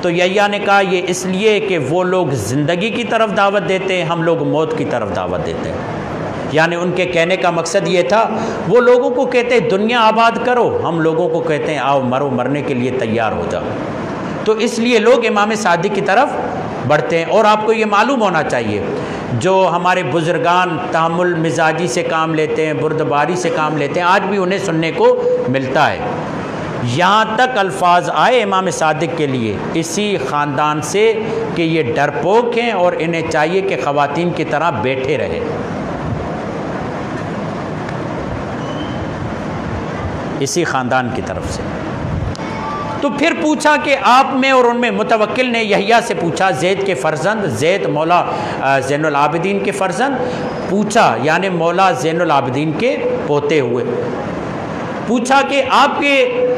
Speaker 2: تو یحییٰ نے کہا یہ اس لیے کہ وہ لوگ زندگی کی طرف دعوت دیتے ہیں، ہم لوگ موت کی طرف دعوت دیتے ہیں۔ یعنی ان کے کہنے کا مقصد یہ تھا، وہ لوگوں کو کہتے ہیں دنیا آباد کرو، ہم لوگوں کو کہتے ہیں آؤ مرو، مرنے کے لیے تیار ہو جاؤ۔ تو اس لیے لوگ امام صادق کی طرف بڑھتے ہیں۔ اور آپ کو یہ معلوم ہونا چاہیے، جو ہمارے بزرگان تحمل مزاجی سے کام لیتے ہیں، بردباری سے کام لیتے ہیں، آج بھی انہیں سننے کو ملتا ہے۔ یہاں تک الفاظ آئے امام صادق کے لیے اسی خاندان سے کہ یہ ڈرپوک ہیں اور انہیں چاہیے کہ خواتین کی طرح بیٹھے رہے۔ اسی خاندان کی طرف سے۔ تو پھر پوچھا کہ آپ میں اور ان میں، متوکل نے یحییٰ سے پوچھا، زید کے فرزند، زید مولا زین العابدین کے فرزند، پوچھا یعنی مولا زین العابدین کے پوتے ہوئے، پوچھا کہ آپ کے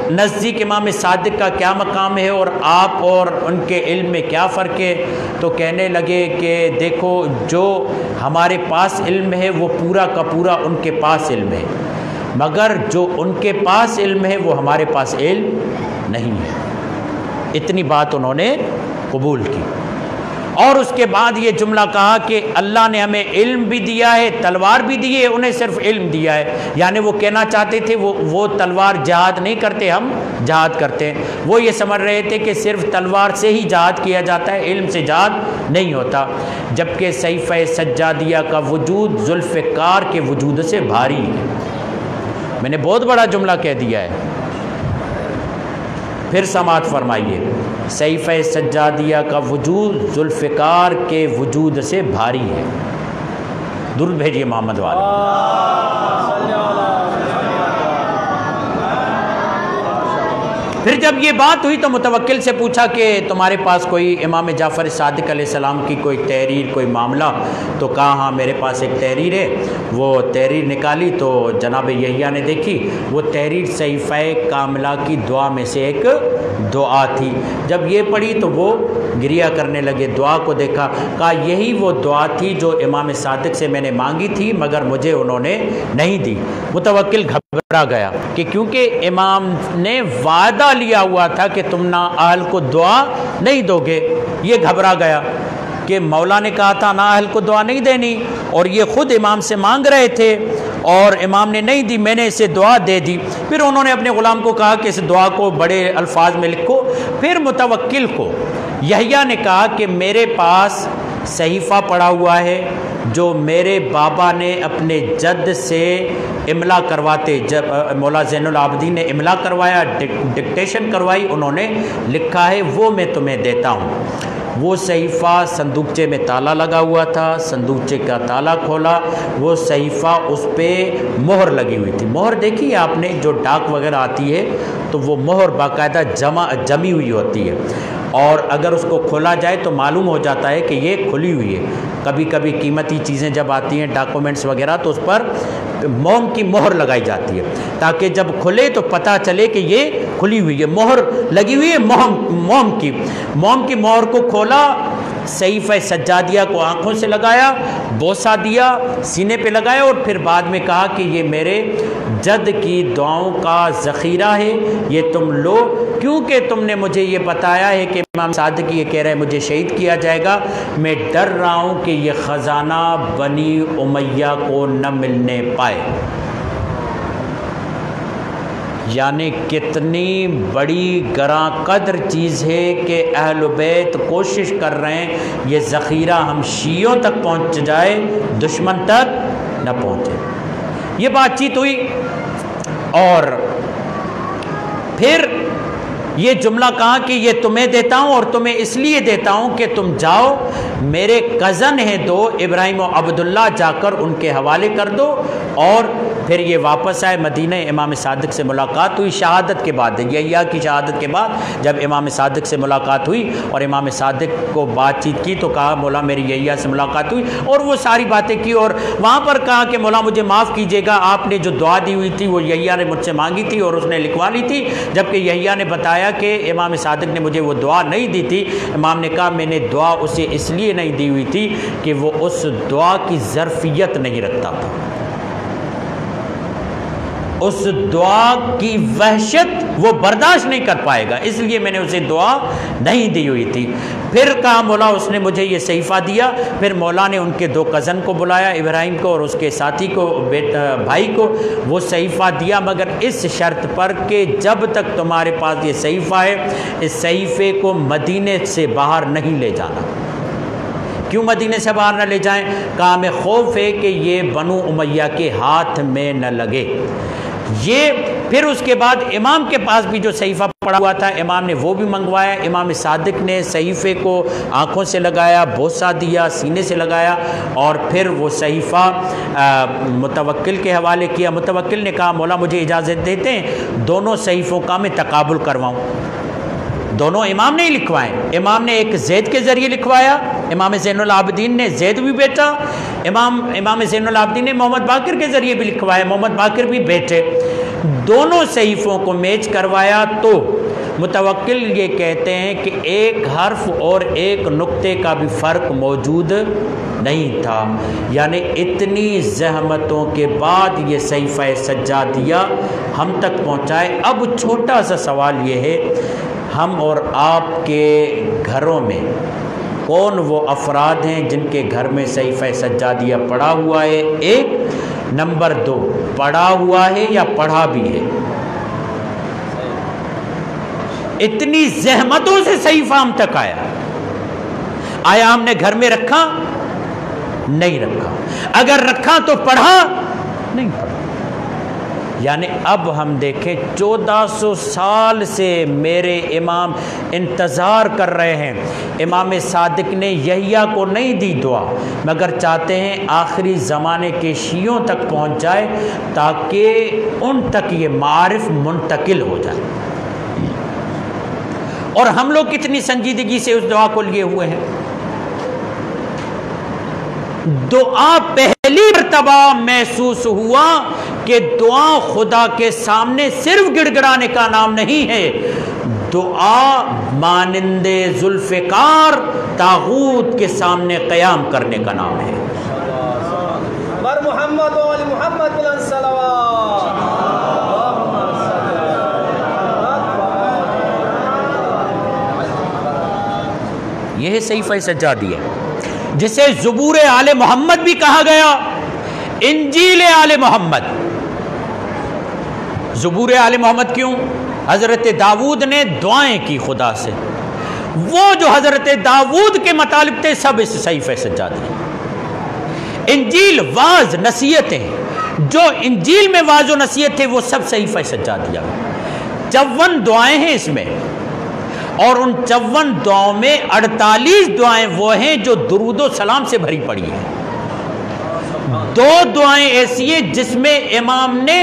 Speaker 2: نزدیک امام صادق کا کیا مقام ہے اور آپ اور ان کے علم میں کیا فرق ہے؟ تو کہنے لگے کہ دیکھو، جو ہمارے پاس علم ہے وہ پورا کا پورا ان کے پاس علم ہے، مگر جو ان کے پاس علم ہے وہ ہمارے پاس علم نہیں ہے۔ اتنی بات انہوں نے قبول کی۔ اور اس کے بعد یہ جملہ کہا کہ اللہ نے ہمیں علم بھی دیا ہے، تلوار بھی دی ہے، انہیں صرف علم دیا ہے۔ یعنی وہ کہنا چاہتے تھے وہ تلوار جہاد نہیں کرتے، ہم جہاد کرتے ہیں۔ وہ یہ سمجھ رہے تھے کہ صرف تلوار سے ہی جہاد کیا جاتا ہے، علم سے جہاد نہیں ہوتا۔ جبکہ صحیفہ سجادیہ کا وجود ذوالفقار کے وجود سے بھاری ہے۔ میں نے بہت بڑا جملہ کہہ دیا ہے، پھر سماعت فرمائیے۔ صحیفہ سجادیہ کا وجود ذوالفقار کے وجود سے بھاری ہے۔ درود بھیجیے محمد والے۔ پھر جب یہ بات ہوئی تو متوکل سے پوچھا کہ تمہارے پاس کوئی امام جعفر صادق علیہ السلام کی کوئی تحریر، کوئی معاملہ؟ تو کہا ہاں میرے پاس ایک تحریر ہے۔ وہ تحریر نکالی تو جناب یحییٰ نے دیکھی، وہ تحریر صحیفہ کاملہ کی دعا میں سے ایک دعا تھی۔ جب یہ پڑھی تو وہ گریہ کرنے لگے، دعا کو دیکھا، کہا یہی وہ دعا تھی جو امام صادق سے میں نے مانگی تھی مگر مجھے انہوں نے نہیں دی۔ متوکل گھبرا گیا کہ کیونکہ امام نے وعدہ لیا ہوا تھا کہ تم نہ اہل کو دعا نہیں دو گے۔ یہ گھبرا گیا کہ مولا نے کہا تھا نا اہل کو دعا نہیں دینی، اور یہ خود امام سے مانگ رہے تھے اور امام نے نہیں دی، میں نے اسے دعا دے دی۔ پھر انہوں نے اپنے غلام کو کہا کہ اس دعا کو بڑے الفاظ میں لکھو۔ پھر متوکل کو یحییٰ نے کہا کہ میرے پاس صحیفہ پڑا ہوا ہے جو میرے بابا نے اپنے جد سے املا کرواتے، جب مولا زین العابدین نے املا کروایا، ڈکٹیشن کروائی، انہوں نے لکھا ہے، وہ میں تمہیں دیتا ہوں۔ وہ صحیفہ صندوقچے میں تالا لگا ہوا تھا، صندوقچے کا تالا کھولا، وہ صحیفہ اس پہ مہر لگی ہوئی تھی۔ مہر دیکھی ہے آپ نے، جو ڈاک وغیرہ آتی ہے تو وہ مہر باقاعدہ جمی ہوئی ہوتی ہے، اور اگر اس کو کھولا جائے تو معلوم ہو جاتا ہے کہ یہ کھلی ہوئی ہے۔ کبھی کبھی قیمتی چیزیں جب آتی ہیں، ڈاکومنٹس وغیرہ، تو اس پر موم کی مہر لگائی جاتی ہے تاکہ جب کھلے تو پتہ چلے کہ یہ کھلی ہوئی ہے۔ مہر لگی ہوئی ہے موم کی مہر کو کھولا، صحیفہ سجادیہ کو آنکھوں سے لگایا، بوسہ دیا، سینے پہ لگایا، اور پھر بعد میں کہا کہ یہ میرے جد کی دعاؤں کا ذخیرہ ہے، یہ تم لو، کیونکہ تم نے مجھے یہ بتایا ہے کہ امام صادق یہ کہہ رہے ہیں مجھے شہید کیا جائے گا، میں ڈر رہا ہوں کہ یہ خزانہ بنی امیہ کو نہ ملنے پائے۔ یعنی کتنی بڑی گراں قدر چیز ہے کہ اہل بیت کوشش کر رہے ہیں یہ ذخیرہ ہم شیعوں تک پہنچ جائے، دشمن تک نہ پہنچے۔ یہ بات چیت ہوئی، اور پھر یہ جملہ کہا کہ یہ تمہیں دیتا ہوں، اور تمہیں اس لیے دیتا ہوں کہ تم جاؤ، میرے کزن ہیں دو، ابراہیم و عبداللہ، جا کر ان کے حوالے کر دو۔ اور پھر یہ واپس آئے مدینہ، امام صادق سے ملاقات ہوئی شہادت کے بعد، یحییٰ کی شہادت کے بعد جب امام صادق سے ملاقات ہوئی اور امام صادق کو بات چیت کی تو کہا مولا میری یحییٰ سے ملاقات ہوئی، اور وہ ساری باتیں کی، اور وہاں پر کہا کہ مولا مجھے معاف کیجیے گا، آپ نے جو دعا دی ہوئی تھی وہ یحییٰ نے مجھ سے مانگی تھی اور اس نے لکھوا لی تھی، جبکہ یحییٰ نے بتایا فرمایا کہ امام صادق نے مجھے وہ دعا نہیں دی تھی. امام نے کہا میں نے دعا اسے اس لیے نہیں دی ہوئی تھی کہ وہ اس دعا کی ظرفیت نہیں رکھتا تھا, اس دعا کی وحشت وہ برداشت نہیں کر پائے گا, اس لیے میں نے اسے دعا نہیں دی ہوئی تھی. پھر کہا مولا اس نے مجھے یہ صحیفہ دیا. پھر مولا نے ان کے 2 کزن کو بلایا, ابراہیم کو اور اس کے ساتھی کو, بھائی کو. وہ صحیفہ دیا مگر اس شرط پر کہ جب تک تمہارے پاس یہ صحیفہ ہے اس صحیفے کو مدینے سے باہر نہیں لے جانا. کیوں مدینے سے باہر نہ لے جائیں؟ کہا ہمیں خوف ہے کہ یہ بنو امیہ کے ہاتھ میں نہ لگے. یہ پھر اس کے بعد امام کے پاس بھی جو صحیفہ پڑا ہوا تھا امام نے وہ بھی منگوایا. امام صادق نے صحیفے کو آنکھوں سے لگایا, بوسہ دیا, سینے سے لگایا اور پھر وہ صحیفہ متوکل کے حوالے کیا. متوکل نے کہا مولا مجھے اجازت دیتے ہیں دونوں صحیفوں کا میں تقابل کرواؤں. دونوں امام نے ہی لکھوائے. امام نے ایک زید کے ذریعے لکھوایا, امام زین العابدین نے زید بھی بیٹا, امام زین العابدین نے محمد باقر کے ذریعے بھی لکھوایا, محمد باقر بھی بیٹے. دونوں صحیفوں کو میچ کروایا تو متوکل یہ کہتے ہیں کہ ایک حرف اور ایک نقطے کا بھی فرق موجود نہیں تھا. یعنی اتنی زحمتوں کے بعد یہ صحیفہ سجادیہ ہم تک پہنچائے. اب چھوٹا سا سوال یہ ہے, ہم اور آپ کے گھروں میں کون وہ افراد ہیں جن کے گھر میں صحیفہ سجادیہ پڑھا ہوا ہے؟ 1. نمبر 2, پڑھا ہوا ہے یا پڑھا بھی ہے؟ اتنی زحمتوں سے صحیفہ ہم تک آیا ہم نے گھر میں رکھا؟ نہیں رکھا. اگر رکھا تو پڑھا نہیں پڑھا. یعنی اب ہم دیکھیں 1400 سال سے میرے امام انتظار کر رہے ہیں. امام صادق نے یحییٰ کو نہیں دی دعا مگر چاہتے ہیں آخری زمانے کے شیعوں تک پہنچ جائے تاکہ ان تک یہ معارف منتقل ہو جائے. اور ہم لوگ کتنی سنجیدگی سے اس دعا کو لیے ہوئے ہیں. دعا پہلی مرتبہ محسوس ہوا کہ دعا خدا کے سامنے صرف گڑ گڑانے کا نام نہیں ہے, دعا مانند ذوالفقار طاغوت کے سامنے قیام کرنے کا نام ہے.
Speaker 3: بر محمد و علی محمد بلند صلوات.
Speaker 2: یہ ہے صحیفہ سجادیہ جسے زبور آل محمد بھی کہا گیا, انجیل آل محمد. زبور آل محمد کیوں؟ حضرت داؤد نے دعائیں کی خدا سے, وہ جو حضرت داؤد کے مطالب تھے سب اس صحیفہ سجادیہ. انجیل واعظ نصیحتیں, جو انجیل میں واعظ و نصیحت تھے وہ سب صحیفہ سجادیہ. 54 دعائیں ہیں اس میں, اور ان 54 دعاؤں میں 48 دعائیں وہ ہیں جو درود و سلام سے بھری پڑی ہیں. 2 دعائیں ایسی ہیں جس میں امام نے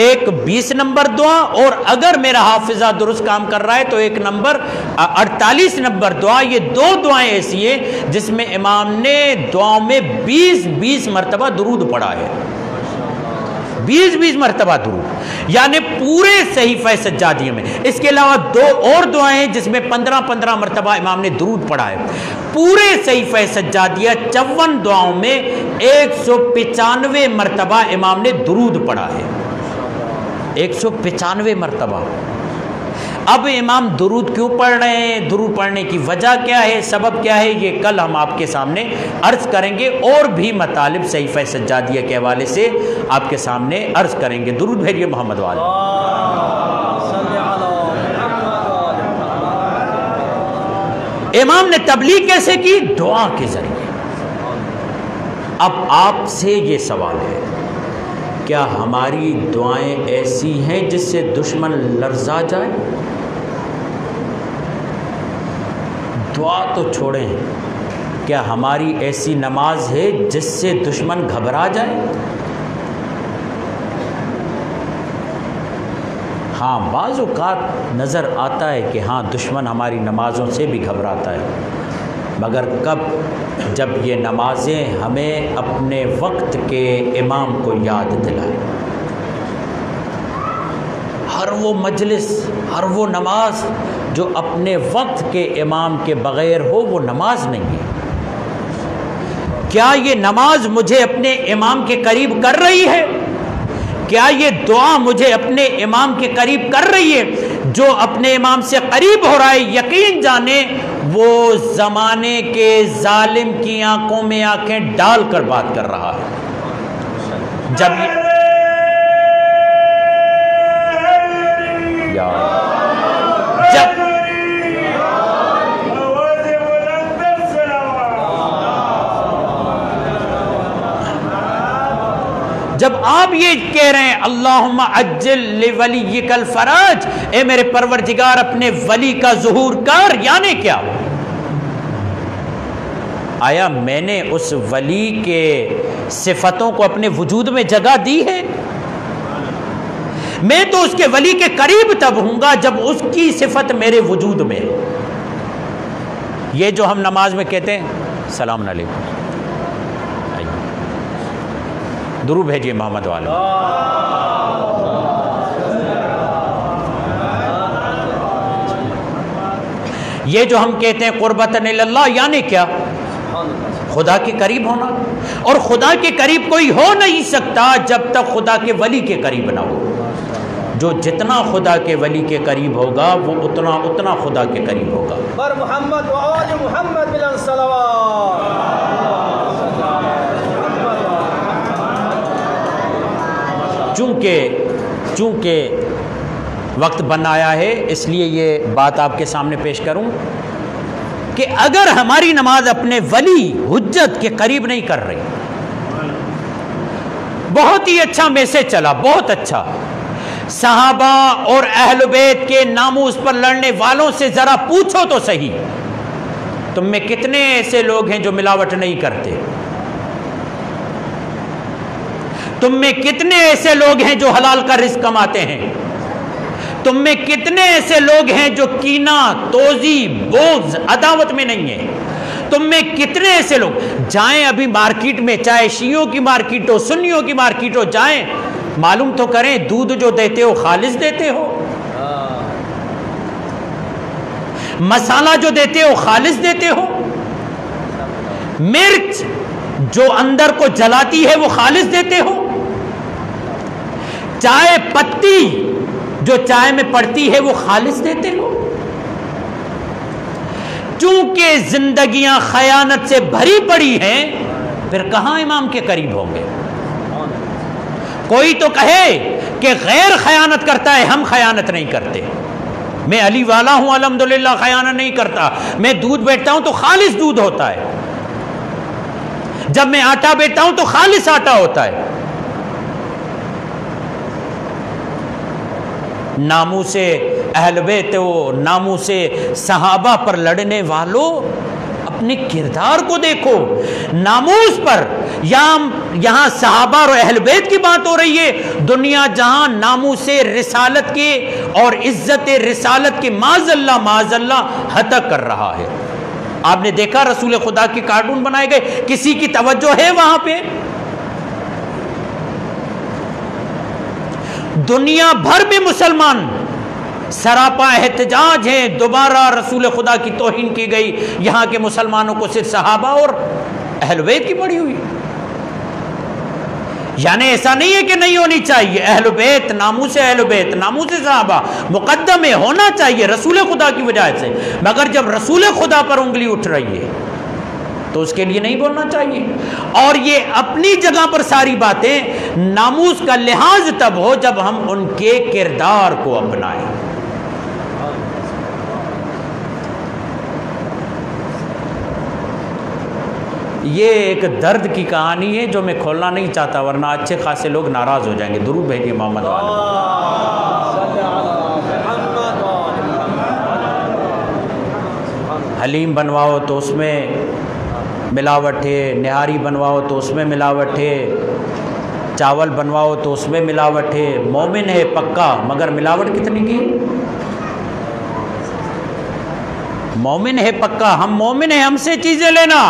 Speaker 2: ایک 20 نمبر دعا, اور اگر میرا حافظہ درست کام کر رہا ہے تو ایک نمبر 48 نمبر دعا. یہ 2 دعائیں ایسی ہیں جس میں امام نے دعاؤں میں 20 مرتبہ درود پڑھا ہے. 20 مرتبہ درود, یعنی پورے صحیفہ سجادیہ میں. اس کے علاوہ 2 اور دعائیں ہیں جس میں 15 مرتبہ امام نے درود پڑھا ہے. پورے صحیفہ سجادیہ 54 دعاؤں میں 195 مرتبہ امام نے درود پڑھا ہے. 195 مرتبہ. اب امام درود کیوں پڑھ رہے ہیں, درود پڑھنے کی وجہ کیا ہے, سبب کیا ہے, یہ کل ہم آپ کے سامنے عرض کریں گے. اور بھی مطالب صحیفہ سجادیہ کے حوالے سے آپ کے سامنے عرض کریں گے. درود بھیجیے محمد والے. امام نے تبلیغ کیسے کی؟ دعا کے ذریعے. اب آپ سے یہ سوال ہے, کیا ہماری دعائیں ایسی ہیں جس سے دشمن لرزا جائے؟ دعا تو چھوڑیں, کیا ہماری ایسی نماز ہے جس سے دشمن گھبرا جائے؟ ہاں بعض اوقات نظر آتا ہے کہ ہاں دشمن ہماری نمازوں سے بھی گھبراتا ہے, مگر کب؟ جب یہ نمازیں ہمیں اپنے وقت کے امام کو یاد دلائیں. ہر وہ مجلس، ہر وہ نماز جو اپنے وقت کے امام کے بغیر ہو وہ نماز نہیں ہے۔ کیا یہ نماز مجھے اپنے امام کے قریب کر رہی ہے؟ کیا یہ دعا مجھے اپنے امام کے قریب کر رہی ہے؟ جو اپنے امام سے قریب ہو رہا ہے یقین جانے وہ زمانے کے ظالم کی آنکھوں میں آنکھیں ڈال کر بات کر رہا ہے۔ جب آپ یہ کہہ رہے ہیں اللہم عجل لولیک الفرج، اے میرے پروردگار اپنے ولی کا ظہور کر، یعنی کیا؟ آیا میں نے اس ولی کے صفتوں کو اپنے وجود میں جگہ دی ہے؟ میں تو اس کے ولی کے قریب تب ہوں گا جب اس کی صفت میرے وجود میں۔ یہ جو ہم نماز میں کہتے ہیں السلام علیکم، درود بھیجیے محمد والے، یہ جو ہم کہتے ہیں قربتاً اللہ، یعنی کیا؟ خدا کے قریب ہونا، اور خدا کے قریب کوئی ہو نہیں سکتا جب تک خدا کے ولی کے قریب نہ ہو۔ جو جتنا خدا کے ولی کے قریب ہوگا وہ اتنا خدا کے قریب ہوگا۔
Speaker 3: پر محمد و آل محمد بلند صلوات۔
Speaker 2: چونکہ وقت بن آیا ہے اس لیے یہ بات آپ کے سامنے پیش کروں کہ اگر ہماری نماز اپنے ولی حجت کے قریب نہیں کر رہی، بہت ہی اچھا میسج چلا، بہت اچھا، صحابہ اور اہل بیت کے ناموس پر لڑنے والوں سے ذرا پوچھو تو صحیح، تم میں کتنے ایسے لوگ ہیں جو ملاوٹ نہیں کرتے؟ تم میں کتنے ایسے لوگ ہیں جو حلال کا رزق کماتے ہیں؟ تم میں کتنے ایسے لوگ ہیں جو کینہ، توزی، بغض، عداوت میں نہیں ہیں؟ تم میں کتنے ایسے لوگ، جائیں ابھی مارکیٹ میں، چاہے شیعوں کی مارکیٹ ہو، سنیوں کی مارکیٹ ہو، جائیں معلوم تو کریں دودھ جو دیتے ہو خالص دیتے ہو؟ مسالہ جو دیتے ہو خالص دیتے ہو؟ مرچ جو اندر کو جلاتی ہے وہ خالص دیتے ہو؟ چائے پتی جو چائے میں پڑتی ہے وہ خالص دیتے ہو؟ چونکہ زندگیاں خیانت سے بھری پڑی ہیں، پھر کہاں امام کے قریب ہوں گے؟ کوئی تو کہے کہ غیر خیانت کرتا ہے، ہم خیانت نہیں کرتے، میں علی والا ہوں الحمدللہ خیانت نہیں کرتا، میں دودھ بیٹھتا ہوں تو خالص دودھ ہوتا ہے، جب میں آٹا بیٹھتا ہوں تو خالص آٹا ہوتا ہے۔ ناموس اہل بیت و ناموس صحابہ پر لڑنے والوں اپنے کردار کو دیکھو۔ ناموس پر یہاں صحابہ اور اہل بیت کی بات ہو رہی ہے، دنیا جہاں ناموس رسالت کے اور عزت رسالت کے معاذ اللہ ہتک کر رہا ہے۔ آپ نے دیکھا رسول خدا کے کارٹون بنائے گئے، کسی کی توجہ ہے وہاں پہ؟ دنیا بھر میں مسلمان سراپا احتجاج ہیں، دوبارہ رسول خدا کی توہین کی گئی، یہاں کے مسلمانوں کو صرف صحابہ اور اہل بیت کی پڑی ہوئی۔ یعنی ایسا نہیں ہے کہ نہیں ہونی چاہیے، اہل بیت، ناموس اہل بیت، ناموس صحابہ مقدم ہے، ہونا چاہیے رسول خدا کی وجہ سے، مگر جب رسول خدا پر انگلی اٹھ رہی ہے تو اس کے لیے نہیں بولنا چاہیے۔ اور یہ اپنی جگہ پر ساری باتیں، ناموس کا لحاظ تب ہو جب ہم ان کے کردار کو اپنائیں۔ یہ ایک درد کی کہانی ہے جو میں کھولنا نہیں چاہتا ورنہ اچھے خاصے لوگ ناراض ہو جائیں گے۔ درود بھیجیے محمد حلیم بنواؤ تو اس میں ملاوٹ ہے، نہاری بنواؤ تو اس میں ملاوٹ ہے، چاول بنواؤ تو اس میں ملاوٹ ہے۔ مومن ہے پکا مگر ملاوٹ کتنی کی؟ مومن ہے پکا، ہم مومن ہیں، ہم سے چیزیں لینا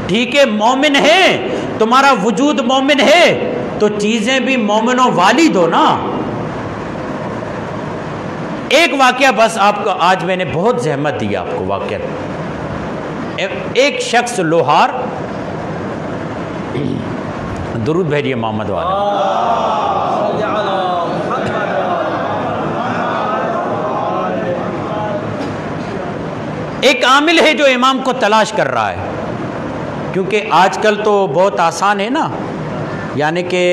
Speaker 2: ٹھیک ہے، مومن ہے، تمہارا وجود مومن ہے تو چیزیں بھی مومنوں والی دو نا۔ ایک واقعہ بس آپ کو آج میں نے بہت زحمت دی آپ کو واقعہ. ایک شخص لوہار، درود بھیجیے محمد والے. ایک عامل ہے جو امام کو تلاش کر رہا ہے، کیونکہ آج کل تو بہت آسان ہے نا، یعنی کہ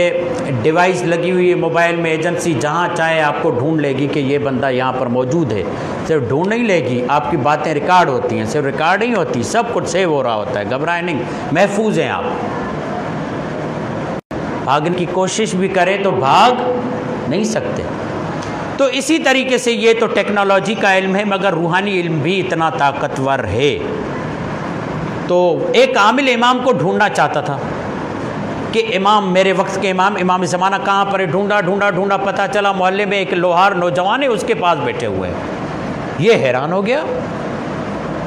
Speaker 2: ڈیوائس لگی ہوئی ہے موبائل میں، ایجنسی جہاں چاہے آپ کو ڈھونڈ لے گی کہ یہ بندہ یہاں پر موجود ہے. صرف ڈھونڈ نہیں لے گی، آپ کی باتیں ریکارڈ ہوتی ہیں، صرف ریکارڈ نہیں ہوتی، سب کچھ سیو ہو رہا ہوتا ہے. گھبرائیں نہیں، محفوظ ہیں آپ. بھاگنے کی کوشش بھی کریں تو بھاگ نہیں سکتے. تو اسی طریقے سے یہ تو ٹیکنالوجی کا علم ہے، مگر روحانی علم بھی اتنا طاقتور ہے. تو ایک عامل امام کو ڈھونڈنا چاہتا تھا کہ امام، میرے وقت کے امام زمانہ کہاں پر ہے. ڈھونڈا پتہ چلا محلے میں ایک لوہار نوجوان ہے، اس کے پاس بیٹھے ہوئے ہیں. یہ حیران ہو گیا.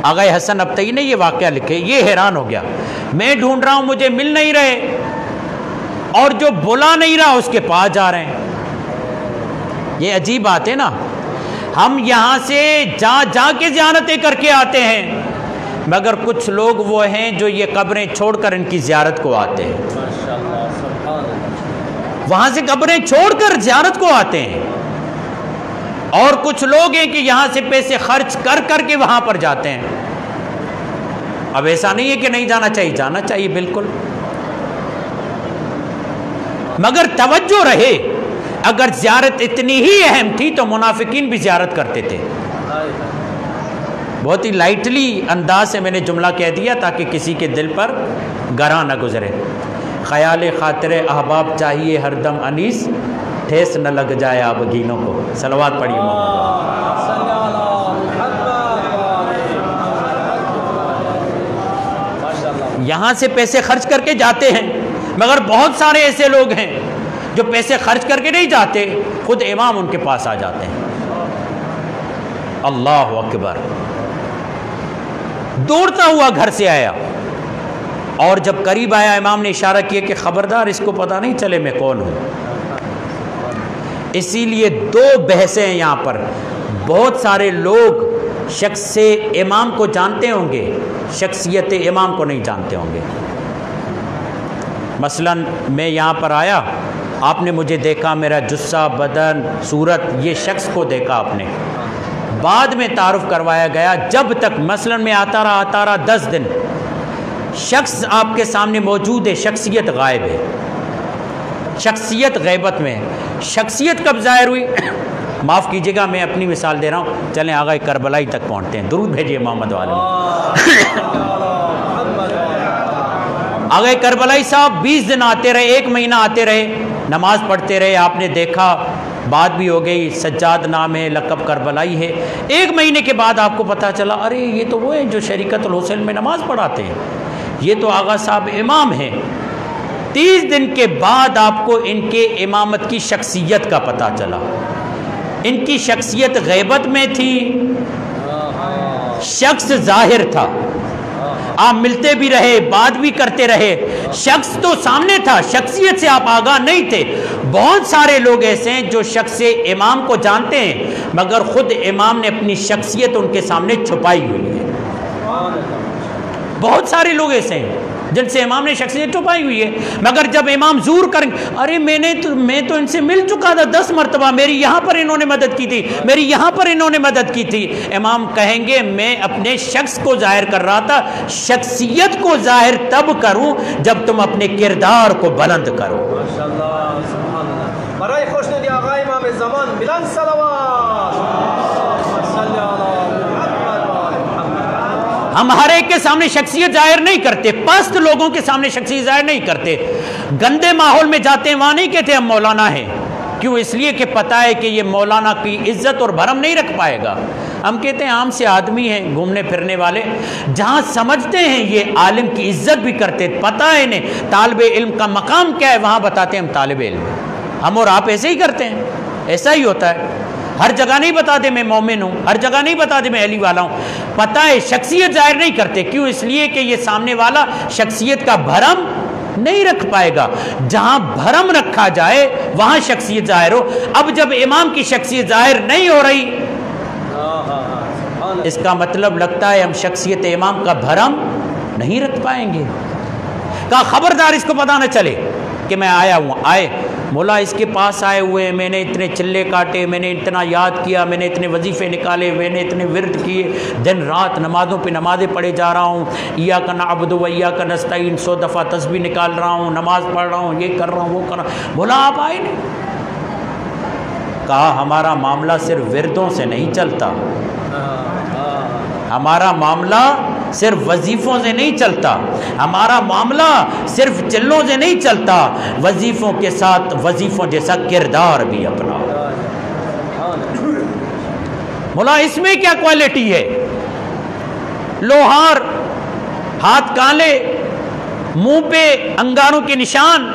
Speaker 2: آغا حسن ابتئی نے یہ واقعہ لکھے. یہ حیران ہو گیا، میں ڈھونڈ رہا ہوں، مجھے مل نہیں رہے، اور جو بلا نہیں رہا اس کے پاس جا رہے ہیں. یہ عجیب بات ہے نا. ہم یہاں سے جا کے زیارتیں کر کے آتے ہیں، مگر کچھ لوگ وہ ہیں جو یہ قبریں چھوڑ کر ان کی زیارت کو آتے ہیں. وہاں سے قبریں چھوڑ کر زیارت کو آتے ہیں. اور کچھ لوگ ہیں کہ یہاں سے پیسے خرچ کر کے وہاں پر جاتے ہیں. اب ایسا نہیں ہے کہ نہیں جانا چاہیے، جانا چاہیے بالکل، مگر توجہ رہے. اگر زیارت اتنی ہی اہم تھی تو منافقین بھی زیارت کرتے تھے. بہت ہی لائٹلی انداز سے میں نے جملہ کہہ دیا تاکہ کسی کے دل پر گراں نہ گزرے. خیال خاطر احباب چاہیے ہر دم انیس، ٹھیس نہ لگ جائے آبگینوں کو. صلوات پڑھیے یہاں سے پیسے خرچ کر کے جاتے ہیں، مگر بہت سارے ایسے لوگ ہیں جو پیسے خرچ کر کے نہیں جاتے، خود امام ان کے پاس آ جاتے ہیں. اللہ اکبر. دوڑتا ہوا گھر سے آیا، اور جب قریب آیا امام نے اشارہ کیا کہ خبردار اس کو پتہ نہیں چلے میں کون ہوں. اسی لیے دو بحثیں ہیں یہاں پر. بہت سارے لوگ شخص امام کو جانتے ہوں گے، شخصیت امام کو نہیں جانتے ہوں گے. مثلا میں یہاں پر آیا، آپ نے مجھے دیکھا، میرا جسہ، بدن، صورت، یہ شخص کو دیکھا آپ نے. بعد میں تعارف کروایا گیا. جب تک مثلا میں آتا رہا 10 دن، شخص آپ کے سامنے موجود ہے، شخصیت غائب ہے، شخصیت غیبت میں ہے. شخصیت کب ظاہر ہوئی؟ معاف کیجیے گا میں اپنی مثال دے رہا ہوں. چلیں آغا کربلائی تک پہنچتے ہیں. درود بھیجیے محمد والے. آغا کربلائی صاحب 20 دن آتے رہے، 1 مہینہ آتے رہے، نماز پڑھتے رہے. آپ نے دیکھا، بات بھی ہو گئی، سجاد نام ہے، لقب کربلائی ہے. 1 مہینے کے بعد آپ کو پتہ چلا ارے یہ تو وہ ہیں جو شریکت الحسین میں نماز پڑھاتے ہیں، یہ تو آغا صاحب امام ہیں. 30 دن کے بعد آپ کو ان کے امامت کی شخصیت کا پتہ چلا. ان کی شخصیت غیبت میں تھی، شخص ظاہر تھا. آپ ملتے بھی رہے، بات بھی کرتے رہے، شخص تو سامنے تھا، شخصیت سے آپ آگاہ نہیں تھے. بہت سارے لوگ ایسے ہیں جو شخص امام کو جانتے ہیں، مگر خود امام نے اپنی شخصیت ان کے سامنے چھپائی ہوئی ہے. بہت سارے لوگ ایسے ہیں جن سے امام نے شخصیت چھپائی ہوئی ہے، مگر جب امام زور کریں ارے میں تو ان سے مل چکا تھا 10 مرتبہ، میری یہاں پر انہوں نے مدد کی تھی، میری یہاں پر انہوں نے مدد کی تھی. امام کہیں گے میں اپنے شخص کو ظاہر کر رہا تھا، شخصیت کو ظاہر تب کروں جب تم اپنے کردار کو بلند کرو.
Speaker 3: برای خوشنودی آقا امام زمان بلند صلوات.
Speaker 2: ہم ہر ایک کے سامنے شخصیت ظاہر نہیں کرتے، پست لوگوں کے سامنے شخصیت ظاہر نہیں کرتے. گندے ماحول میں جاتے ہیں، وہاں نہیں کہتے ہم مولانا ہیں. کیوں؟ اس لیے کہ پتہ ہے کہ یہ مولانا کی عزت اور بھرم نہیں رکھ پائے گا. ہم کہتے ہیں عام سے آدمی ہیں، گھومنے پھرنے والے. جہاں سمجھتے ہیں یہ عالم کی عزت بھی کرتے، پتہ ہے انہیں طالب علم کا مقام کیا ہے، وہاں بتاتے ہیں ہم طالب علم. ہم اور آپ ایسے ہی کرتے ہیں، ایسا ہی ہوتا ہے. ہر جگہ نہیں بتاتے میں مومن ہوں، ہر جگہ نہیں بتاتے میں علی والا ہوں. پتہ ہے شخصیت ظاہر نہیں کرتے. کیوں؟ اس لیے کہ یہ سامنے والا شخصیت کا بھرم نہیں رکھ پائے گا. جہاں بھرم رکھا جائے وہاں شخصیت ظاہر ہو. اب جب امام کی شخصیت ظاہر نہیں ہو رہی اس کا مطلب لگتا ہے ہم شخصیت امام کا بھرم نہیں رکھ پائیں گے۔ کہا خبردار اس کو پتہ نہ چلے کہ میں آیا ہوں۔ آئے مولا اس کے پاس آئے ہوئے، میں نے اتنے چلے کاٹے، میں نے اتنا یاد کیا، میں نے اتنے وظیفے نکالے، میں نے اتنے ورد کیے، دن رات نمازوں پہ نمازیں پڑھے جا رہا ہوں، ایاک نعبد و ایاک نستعین 100 دفعہ تسبیح نکال رہا ہوں، نماز پڑھ رہا ہوں، یہ کر رہا ہوں، وہ کر رہا ہوں۔ بولا آپ آئے نہیں؟ کہا ہمارا معاملہ صرف وردوں سے نہیں چلتا، ہمارا معاملہ صرف وظیفوں سے نہیں چلتا، ہمارا معاملہ صرف چلوں سے نہیں چلتا، وظیفوں کے ساتھ وظیفوں جیسا کردار بھی اپنا۔ مولا اس میں کیا کوالٹی ہے؟ لوہار، ہاتھ کالے، منہ پہ انگاروں کے نشان،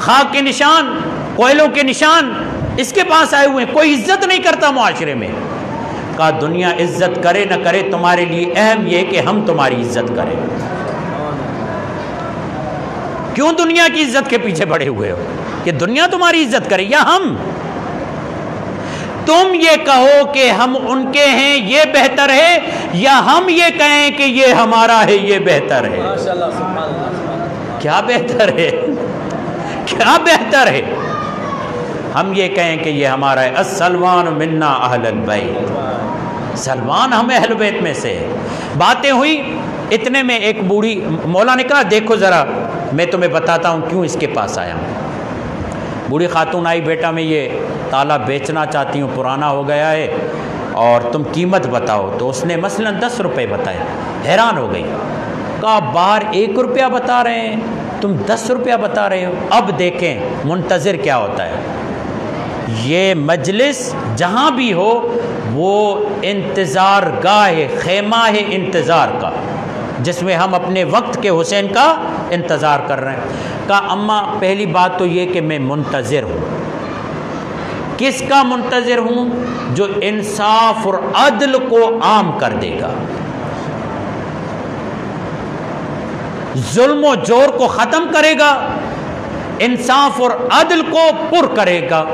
Speaker 2: خاک کے نشان، کوئلوں کے نشان، اس کے پاس آئے ہوئے ہیں، کوئی عزت نہیں کرتا معاشرے میں۔ کہا دنیا عزت کرے نہ کرے تمہارے لیے اہم یہ کہ ہم تمہاری عزت کریں۔ کیوں دنیا کی عزت کے پیچھے پڑے ہوئے ہو کہ دنیا تمہاری عزت کرے یا ہم؟ تم یہ کہو کہ ہم ان کے ہیں یہ بہتر ہے، یا ہم یہ کہیں کہ یہ ہمارا ہے یہ بہتر ہے؟ کیا بہتر ہے؟ کیا بہتر ہے؟ ہم یہ کہیں کہ یہ ہمارا ہے۔ السلمان منا اہل البیت، سلمان ہم اہل بیت میں سے۔ باتیں ہوئی، اتنے میں ایک بوڑھی، مولا نے کہا دیکھو ذرا میں تمہیں بتاتا ہوں کیوں اس کے پاس آیا ہوں۔ بوڑھی خاتون آئی، بیٹا میں یہ تالا بیچنا چاہتی ہوں، پرانا ہو گیا ہے اور تم قیمت بتاؤ۔ تو اس نے مثلا 10 روپے بتائے۔ حیران ہو گئی، کہا باہر 1 روپیہ بتا رہے ہیں، تم 10 روپیہ بتا رہے ہو۔ اب دیکھیں منتظر کیا ہوتا ہے۔ یہ مجلس جہاں بھی ہو وہ انتظار گاہ خیمہ ہے انتظار کا، جس میں ہم اپنے وقت کے حسین کا انتظار کر رہے ہیں۔ کہا اماں پہلی بات تو یہ کہ میں منتظر ہوں۔ کس کا منتظر ہوں؟ جو انصاف اور عدل کو عام کر دے گا، ظلم و جور کو ختم کرے گا، انصاف اور عدل کو پر کرے گا۔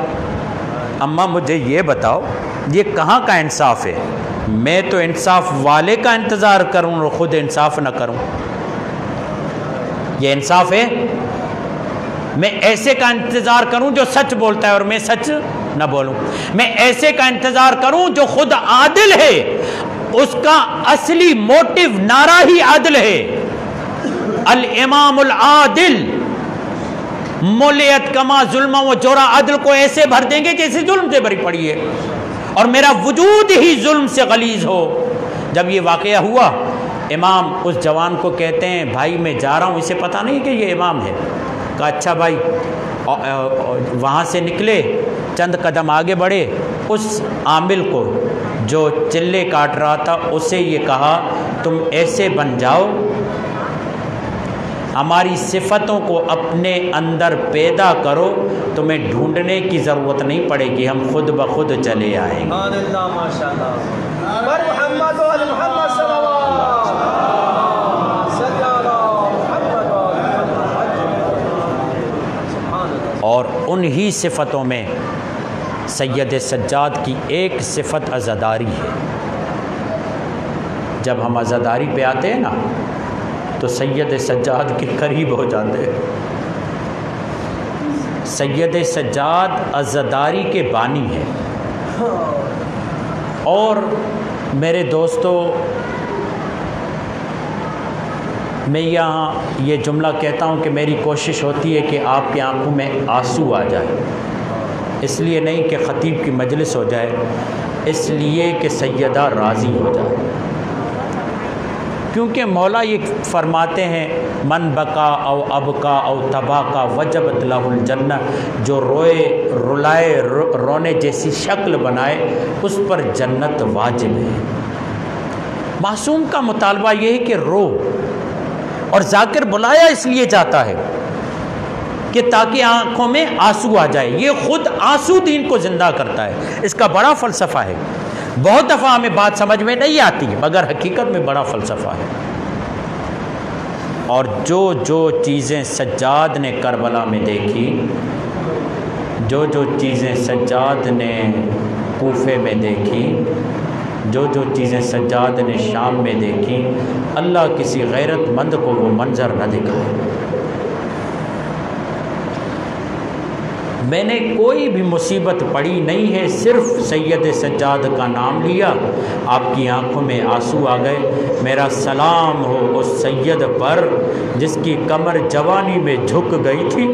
Speaker 2: اماں مجھے یہ بتاؤ یہ کہاں کا انصاف ہے؟ میں تو انصاف والے کا انتظار کروں اور خود انصاف نہ کروں، یہ انصاف ہے؟ میں ایسے کا انتظار کروں جو سچ بولتا ہے اور میں سچ نہ بولوں، میں ایسے کا انتظار کروں جو خود عادل ہے، اس کا اصلی موٹیو نعرہ ہی عدل ہے۔ الامام العادل مولیت کما ظلم و جورا، عدل کو ایسے بھر دیں گے جیسے ظلم سے بھری پڑی ہے، اور میرا وجود ہی ظلم سے غلیظ ہو۔ جب یہ واقعہ ہوا، امام اس جوان کو کہتے ہیں بھائی میں جا رہا ہوں، اسے پتہ نہیں کہ یہ امام ہے۔ کہا اچھا بھائی، وہاں سے نکلے، چند قدم آگے بڑھے، اس عامل کو جو چلے کاٹ رہا تھا اسے یہ کہا تم ایسے بن جاؤ، ہماری صفتوں کو اپنے اندر پیدا کرو، تمہیں ڈھونڈنے کی ضرورت نہیں پڑے گی، ہم خود بخود چلے آئیں گے۔
Speaker 3: سبحان اللہ، ماشاءاللہ۔ پر محمد و آل محمد صلی اللہ صلی اللہ محمد و آل محمد۔ سبحان اللہ۔
Speaker 2: اور انہی صفتوں میں سید سجاد کی ایک صفت عزاداری ہے۔ جب ہم عزاداری پہ آتے ہیں نا تو سید سجاد کے قریب ہو جاتے ہیں۔ سید سجاد عزاداری کے بانی ہے۔ اور میرے دوستو، میں یہاں یہ جملہ کہتا ہوں کہ میری کوشش ہوتی ہے کہ آپ کی آنکھوں میں آنسو آ جائے، اس لیے نہیں کہ خطیب کی مجلس ہو جائے، اس لیے کہ سیدہ راضی ہو جائے۔ کیونکہ مولا یہ فرماتے ہیں من بکا او ابکا او تبا کا وجبت لہ الجنہ، جو روئے رلائے رونے جیسی شکل بنائے اس پر جنت واجب ہے۔ معصوم کا مطالبہ یہ ہے کہ رو، اور ذاکر بلایا اس لیے جاتا ہے کہ تاکہ آنکھوں میں آنسو آ جائے۔ یہ خود آنسو دین کو زندہ کرتا ہے، اس کا بڑا فلسفہ ہے۔ بہت دفعہ ہمیں بات سمجھ میں نہیں آتی ہے مگر حقیقت میں بڑا فلسفہ ہے۔ اور جو جو چیزیں سجاد نے کربلا میں دیکھی، جو جو چیزیں سجاد نے کوفے میں دیکھی، جو جو چیزیں سجاد نے شام میں دیکھیں، اللہ کسی غیرت مند کو وہ منظر نہ دکھائے۔ میں نے کوئی بھی مصیبت پڑی نہیں ہے، صرف سید سجاد کا نام لیا، آپ کی آنکھوں میں آنسو آ گئے۔ میرا سلام ہو اس سید پر جس کی کمر جوانی میں جھک گئی تھی۔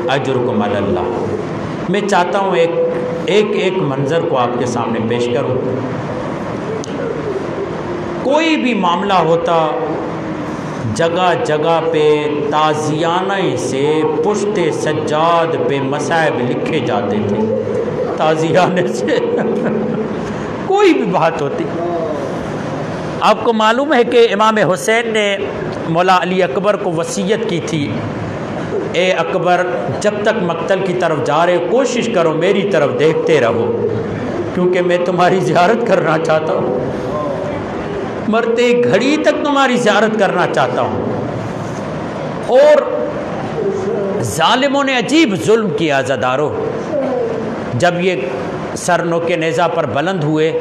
Speaker 2: اجرکم علی اللہ۔ میں چاہتا ہوں ایک منظر کو آپ کے سامنے پیش کروں۔ کوئی بھی معاملہ ہوتا، جگہ جگہ پہ تازیانہ سے پشت سجاد پہ مصائب لکھے جاتے تھے، تازیانے سے کوئی بھی بات ہوتی۔ آپ کو معلوم ہے کہ امام حسین نے مولا علی اکبر کو وصیت کی تھی، اے اکبر جب تک مقتل کی طرف جا رہے کوشش کرو میری طرف دیکھتے رہو، کیونکہ میں تمہاری زیارت کرنا چاہتا ہوں، مرتے گھڑی تک تمہاری زیارت کرنا چاہتا ہوں۔ اور ظالموں نے عجیب ظلم کیا عزادارو، جب یہ سرنو کے نیزہ پر بلند ہوئے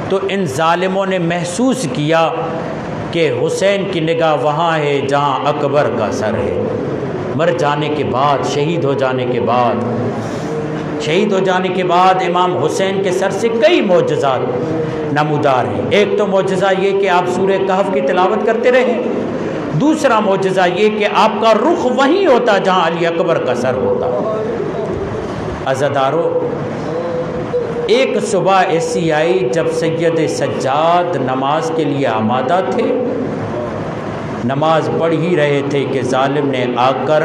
Speaker 2: تو ان ظالموں نے محسوس کیا کہ حسین کی نگاہ وہاں ہے جہاں اکبر کا سر ہے۔ مر جانے کے بعد، شہید ہو جانے کے بعد امام حسین کے سر سے کئی معجزات نمودار ہیں۔ ایک تو معجزہ یہ کہ آپ سورہ کہف کی تلاوت کرتے رہے، دوسرا معجزہ یہ کہ آپ کا رخ وہیں ہوتا جہاں علی اکبر کا سر ہوتا۔ عزادارو، ایک صبح ایسی آئی جب سید سجاد نماز کے لیے آمادہ تھے، نماز پڑھ ہی رہے تھے کہ ظالم نے آ کر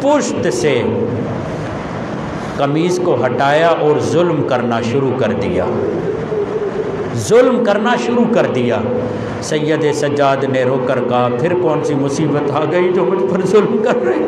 Speaker 2: پشت سے قمیض کو ہٹایا اور ظلم کرنا شروع کر دیا۔ سید سجاد نے رو کر کہا پھر کون سی مصیبت آ گئی جو مجھ پر ظلم کر رہے،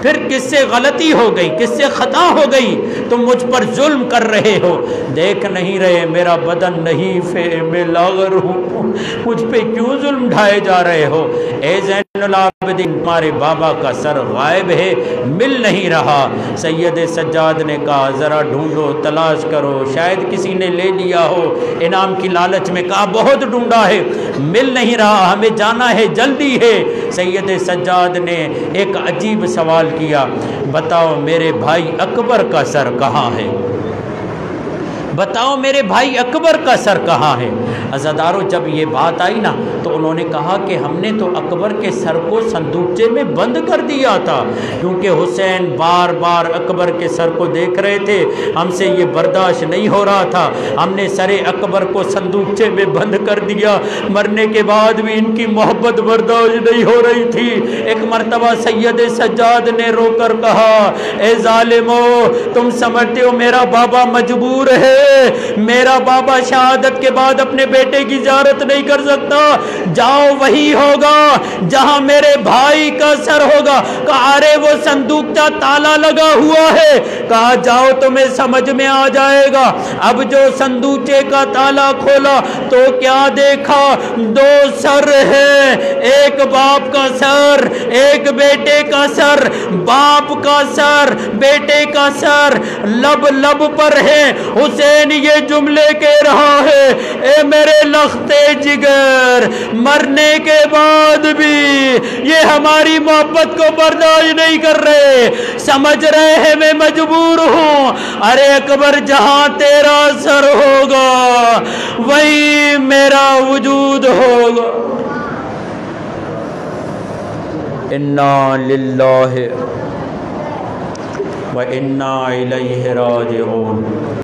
Speaker 2: پھر کس سے غلطی ہو گئی، کس سے خطا ہو گئی تم مجھ پر ظلم کر رہے ہو؟ دیکھ نہیں رہے میرا بدن نہیں میں لاغر ہوں، مجھ پہ کیوں ظلم ڈھائے جا رہے ہو؟ اے زین العابدین تمہارے بابا کا سر غائب ہے، مل نہیں رہا۔ سید سجاد نے کہا ذرا ڈھونڈو، تلاش کرو، شاید کسی نے لے لیا ہو، انعام کی لالچ میں کہا بہت ڈھونڈا ہے، مل نہیں رہا، ہمیں جانا ہے، جلدی ہے۔ سید سجاد نے ایک عجیب سوال کیا، بتاؤ میرے بھائی اکبر کا سر کہاں ہے؟ بتاؤ میرے بھائی اکبر کا سر کہاں ہے؟ عزادارو، جب یہ بات آئی نا تو انہوں نے کہا کہ ہم نے تو اکبر کے سر کو صندوقچے میں بند کر دیا تھا، کیونکہ حسین بار بار اکبر کے سر کو دیکھ رہے تھے، ہم سے یہ برداشت نہیں ہو رہا تھا، ہم نے سر اکبر کو صندوقچے میں بند کر دیا۔ مرنے کے بعد بھی ان کی محبت برداشت نہیں ہو رہی تھی۔ ایک مرتبہ سید سجاد نے رو کر کہا اے ظالمو، تم سمجھتے ہو میرا بابا مجبور ہے؟ میرا بابا شہادت کے بعد اپنے بیٹے کی زیارت نہیں کر سکتا، جاؤ وہی ہوگا جہاں میرے بھائی کا سر ہوگا۔ کہا ارے وہ صندوقچہ تالا لگا ہوا ہے، کہا جاؤ تمہیں سمجھ میں آ جائے گا۔ اب جو صندوقچے کا تالا کھولا تو کیا دیکھا؟ دو سر ہیں، ایک باپ کا سر، ایک بیٹے کا سر، باپ کا سر، بیٹے کا سر لب لب پر ہے۔ حسین یہ جملے کہہ رہا ہے اے میرے لختے جگر، مرنے کے بعد بھی یہ ہماری محبت کو برداشت نہیں کر رہے، سمجھ رہے ہیں میں مجبور ہوں۔ ارے اکبر جہاں تیرا سر ہوگا وہی میرا وجود ہوگا۔ انا للہ و انا الیہ راجعون۔